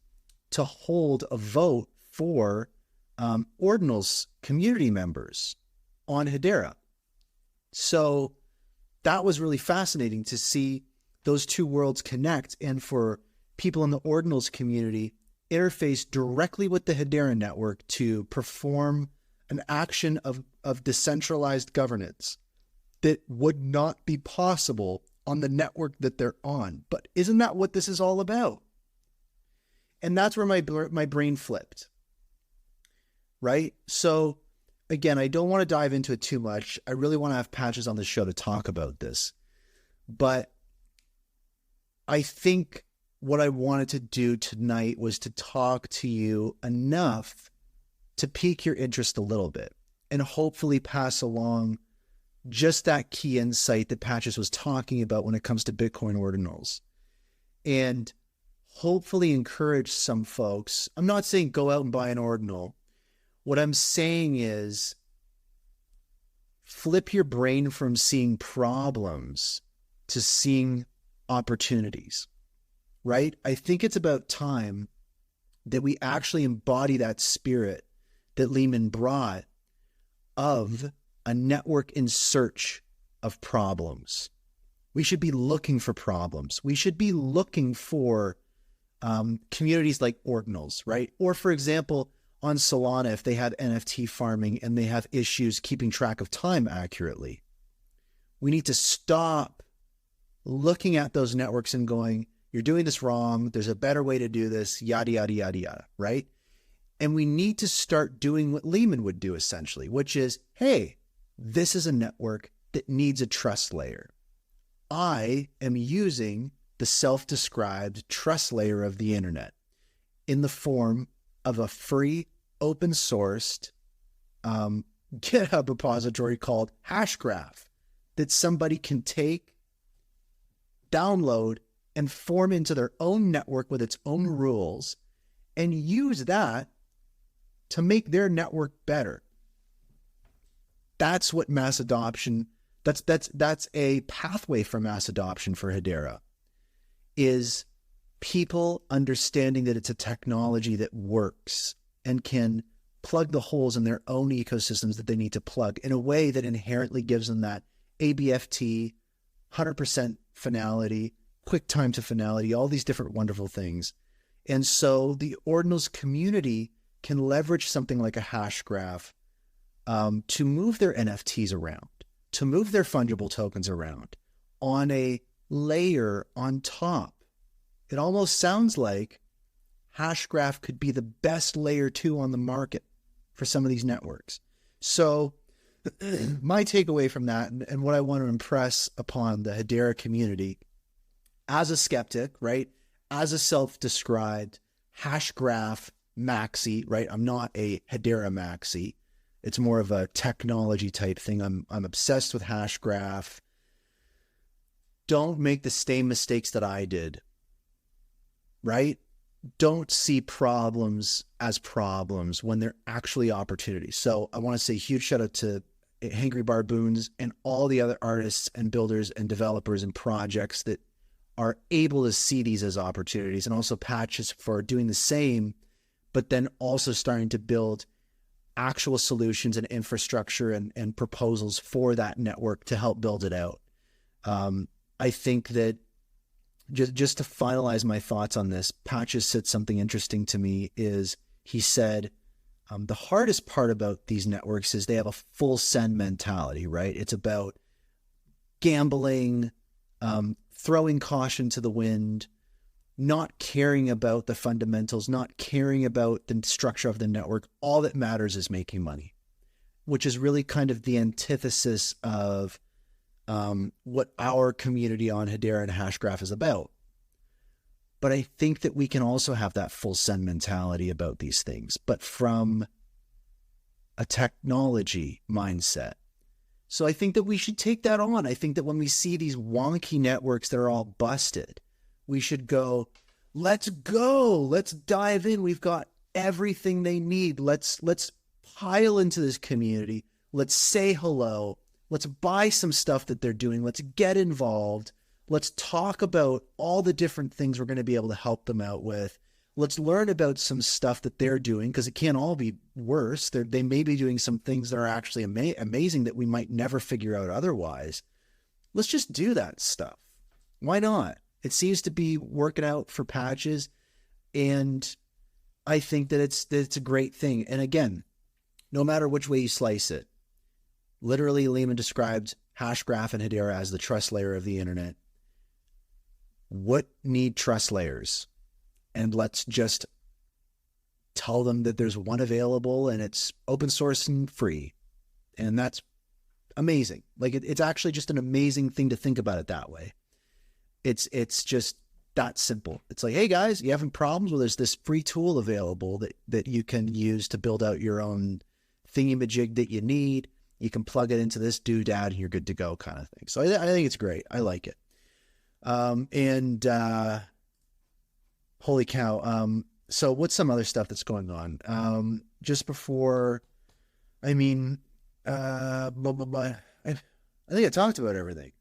to hold a vote for ordinals community members on Hedera. So that was really fascinating to see those two worlds connect, and for people in the ordinals community interface directly with the Hedera network to perform an action of decentralized governance that would not be possible on the network that they're on. But isn't that what this is all about? And that's where my brain flipped, right? So again, I don't want to dive into it too much. I really want to have Patches on the show to talk about this. But I think what I wanted to do tonight was to talk to you enough to pique your interest a little bit and hopefully pass along just that key insight that Patches was talking about when it comes to Bitcoin ordinals, and hopefully encourage some folks. I'm not saying go out and buy an ordinal. What I'm saying is flip your brain from seeing problems to seeing opportunities, right? I think it's about time that we actually embody that spirit that Lehman brought of a network in search of problems. We should be looking for problems. We should be looking for communities like ordinals, right? Or for example, on Solana, if they have NFT farming and they have issues keeping track of time accurately, we need to stop looking at those networks and going, you're doing this wrong. There's a better way to do this, yada, yada, yada, yada, right? And we need to start doing what Lehman would do essentially, which is, hey, this is a network that needs a trust layer. I am using the self-described trust layer of the internet in the form of a free, open-sourced GitHub repository called Hashgraph that somebody can take, download, and form into their own network with its own rules and use that to make their network better. That's what mass adoption, that's a pathway for mass adoption for Hedera, is people understanding that it's a technology that works and can plug the holes in their own ecosystems that they need to plug in a way that inherently gives them that ABFT, 100% finality, quick time to finality, all these different wonderful things. And so the ordinals community can leverage something like a Hashgraph to move their NFTs around, to move their fungible tokens around on a layer on top. It almost sounds like Hashgraph could be the best layer 2 on the market for some of these networks. So my takeaway from that, and what I want to impress upon the Hedera community as a skeptic, right? As a self-described Hashgraph maxi, right? I'm not a Hedera maxi. It's more of a technology type thing. I'm obsessed with Hashgraph. Don't make the same mistakes that I did, right? Don't see problems as problems when they're actually opportunities. So I want to say huge shout out to Hangry Barboons and all the other artists and builders and developers and projects that are able to see these as opportunities, and also Patches for doing the same, but then also starting to build actual solutions and infrastructure and proposals for that network to help build it out. I think that just to finalize my thoughts on this, Patches said something interesting to me. Is he said, the hardest part about these networks is they have a full send mentality, right? It's about gambling, throwing caution to the wind, not caring about the fundamentals, not caring about the structure of the network. All that matters is making money, which is really kind of the antithesis of what our community on Hedera and Hashgraph is about. But I think that we can also have that full send mentality about these things, but from a technology mindset. So I think that we should take that on. I think that when we see these wonky networks that are all busted, we should go, let's go, let's dive in. We've got everything they need. Let's pile into this community. Let's say hello. Let's buy some stuff that they're doing. Let's get involved. Let's talk about all the different things we're going to be able to help them out with. Let's learn about some stuff that they're doing, because it can't all be worse. They may be doing some things that are actually amazing that we might never figure out otherwise. Let's just do that stuff. Why not? It seems to be working out for Patches, and I think that it's a great thing. And again, no matter which way you slice it, literally Lehman described Hashgraph and Hedera as the trust layer of the internet. What need trust layers? And let's just tell them that there's one available and it's open source and free. And that's amazing. Like it's actually just an amazing thing to think about it that way. It's just that simple. It's like, hey guys, you having problems? Well, there's this free tool available that you can use to build out your own thingy-majig that you need. You can plug it into this doodad and you're good to go, kind of thing. So I think it's great. I like it. Holy cow. So what's some other stuff that's going on? Just before, I think I talked about everything.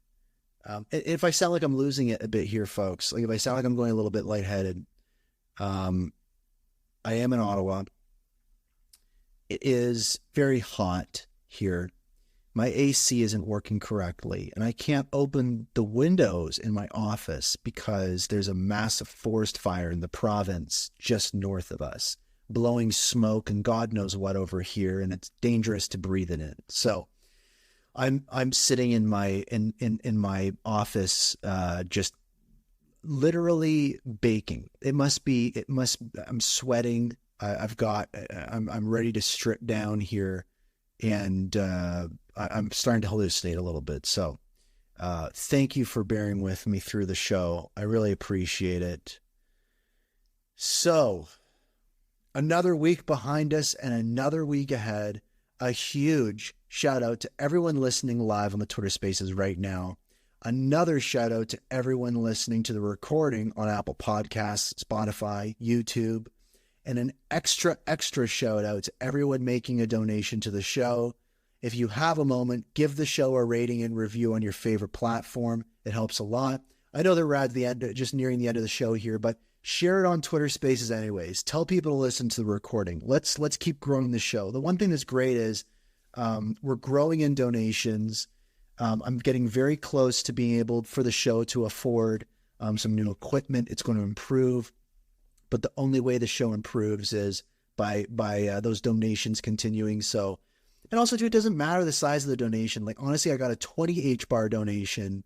If I sound like I'm losing it a bit here, folks, like if I sound like I'm going a little bit lightheaded, I am in Ottawa. It is very hot here. My AC isn't working correctly, and I can't open the windows in my office because there's a massive forest fire in the province just north of us, blowing smoke and God knows what over here, and it's dangerous to breathe it in. So I'm sitting in my office, just literally baking. I'm sweating. I'm ready to strip down here, and I'm starting to hallucinate a little bit. So thank you for bearing with me through the show. I really appreciate it. So another week behind us and another week ahead. A huge shout out to everyone listening live on the Twitter Spaces right now. Another shout out to everyone listening to the recording on Apple Podcasts, Spotify, YouTube, and an extra shout out to everyone making a donation to the show. If you have a moment, give the show a rating and review on your favorite platform. It helps a lot. I know that we're at the end, just nearing the end of the show here, but share it on Twitter Spaces anyways. Tell people to listen to the recording. Let's keep growing the show. The one thing that's great is we're growing in donations. I'm getting very close to being able for the show to afford some new equipment. It's going to improve, but the only way the show improves is by those donations continuing. So, and also too, it doesn't matter the size of the donation. Like honestly, I got a 20 HBAR donation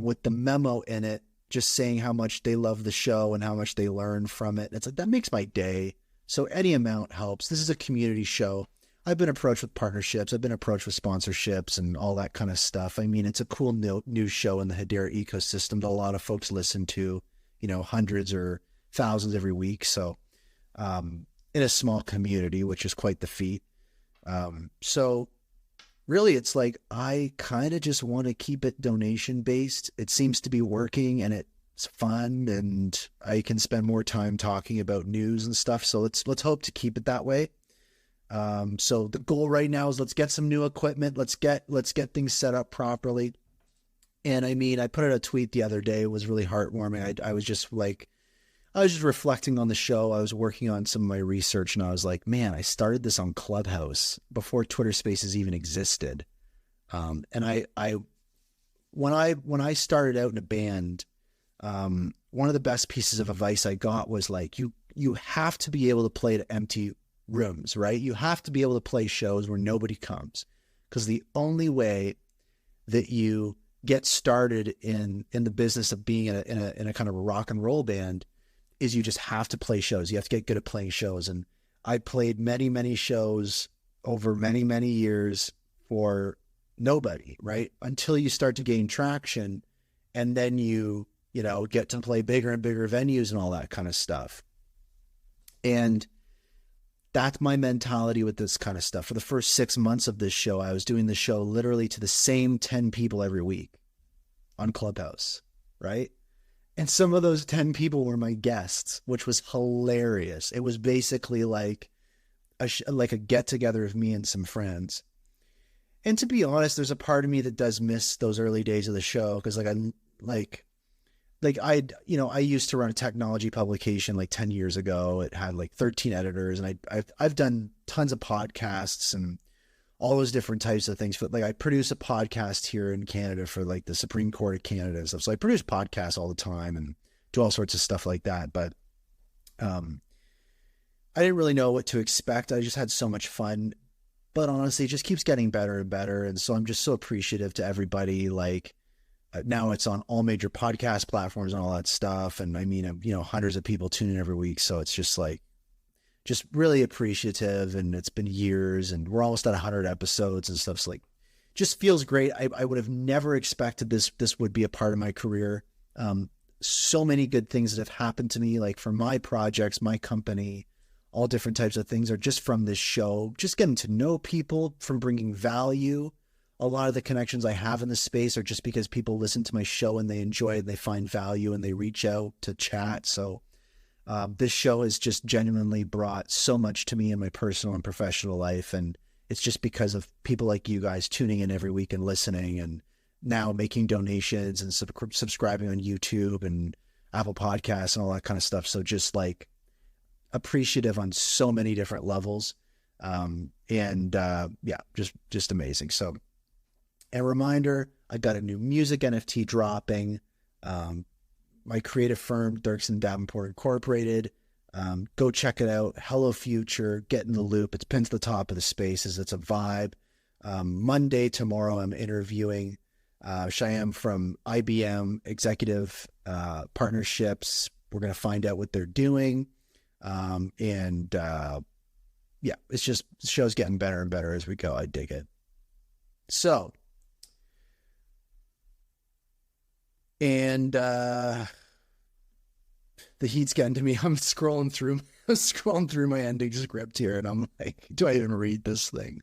with the memo in it, just saying how much they love the show and how much they learn from it. It's like, that makes my day. So any amount helps. This is a community show. I've been approached with partnerships. I've been approached with sponsorships and all that kind of stuff. I mean, it's a cool new show in the Hedera ecosystem that a lot of folks listen to, hundreds or thousands every week. So in a small community, which is quite the feat. So really, it's like I kind of just want to keep it donation based. It seems to be working and it's fun, and I can spend more time talking about news and stuff. So let's hope to keep it that way. So the goal right now is let's get some new equipment. Let's get things set up properly. And I mean, I put out a tweet the other day. It was really heartwarming. I was just reflecting on the show. I was working on some of my research, and I was like, man, I started this on Clubhouse before Twitter Spaces even existed. And when I started out in a band, one of the best pieces of advice I got was like, you have to be able to play to empty rooms, right? You have to be able to play shows where nobody comes, because the only way that you get started in the business of being in a kind of a rock and roll band is you just have to play shows. You have to get good at playing shows. And I played many, many shows over many, many years for nobody, right? Until you start to gain traction, and then you get to play bigger and bigger venues and all that kind of stuff. And that's my mentality with this kind of stuff. For the first 6 months of this show, I was doing the show literally to the same 10 people every week on Clubhouse, right? And some of those 10 people were my guests, which was hilarious. It was basically like a get together of me and some friends. And to be honest, there's a part of me that does miss those early days of the show, because I used to run a technology publication like 10 years ago. It had like 13 editors, and I've done tons of podcasts and all those different types of things. But like, I produce a podcast here in Canada for like the Supreme Court of Canada and stuff. So I produce podcasts all the time and do all sorts of stuff like that. But I didn't really know what to expect. I just had so much fun. But honestly, it just keeps getting better and better. And so I'm just so appreciative to everybody. Like, now it's on all major podcast platforms and all that stuff. And I mean, hundreds of people tune in every week. So it's just like, just really appreciative. And it's been years, and we're almost at 100 episodes and stuff. So like, just feels great. I would have never expected this would be a part of my career. So many good things that have happened to me, like for my projects, my company, all different types of things are just from this show, just getting to know people, from bringing value. A lot of the connections I have in the space are just because people listen to my show and they enjoy it and they find value and they reach out to chat. So this show has just genuinely brought so much to me in my personal and professional life. And it's just because of people like you guys tuning in every week and listening, and now making donations and subscribing on YouTube and Apple Podcasts and all that kind of stuff. So just like appreciative on so many different levels. Yeah, just amazing. So, a reminder, I got a new music NFT dropping. My creative firm, Dirksen Davenport Incorporated. Go check it out. Hello Future, get in the loop. It's pinned to the top of the spaces. It's a vibe. Monday, tomorrow, I'm interviewing Cheyenne from IBM Executive Partnerships. We're going to find out what they're doing. Yeah, it's just, the show's getting better and better as we go. I dig it. So, and the heat's getting to me. I'm scrolling through my ending script here, and I'm like, do I even read this thing?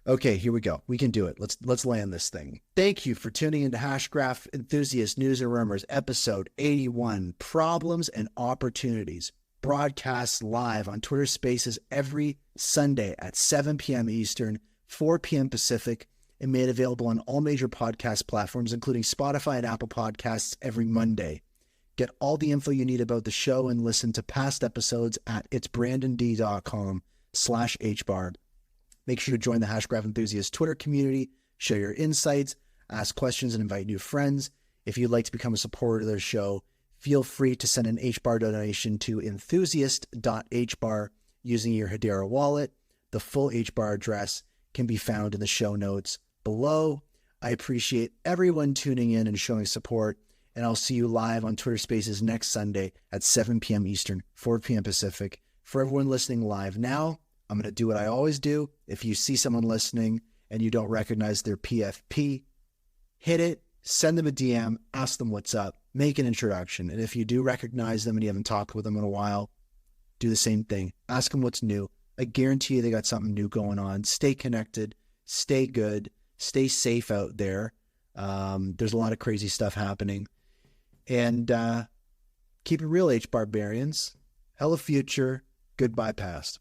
Okay, here we go. We can do it. Let's land this thing. Thank you for tuning into Hashgraph Enthusiast News and Rumors, episode 81, Problems and Opportunities, broadcast live on Twitter Spaces every Sunday at 7 p.m. Eastern, 4 p.m. Pacific, and made available on all major podcast platforms, including Spotify and Apple Podcasts, every Monday. Get all the info you need about the show and listen to past episodes at itsbrandond.com/HBAR. Make sure to join the Hashgraph Enthusiast Twitter community, share your insights, ask questions, and invite new friends. If you'd like to become a supporter of their show, feel free to send an HBAR donation to enthusiast.hbar using your Hedera wallet. The full HBAR address can be found in the show notes below. I appreciate everyone tuning in and showing support, and I'll see you live on Twitter Spaces next Sunday at 7 p.m. Eastern, 4 p.m. Pacific. For everyone listening live now, I'm going to do what I always do. If you see someone listening and you don't recognize their PFP, hit it, send them a DM, ask them what's up, make an introduction. And if you do recognize them and you haven't talked with them in a while, do the same thing. Ask them what's new. I guarantee you they got something new going on. Stay connected, stay good, stay safe out there. There's a lot of crazy stuff happening. And keep it real, H-Barbarians. Hello future, goodbye past.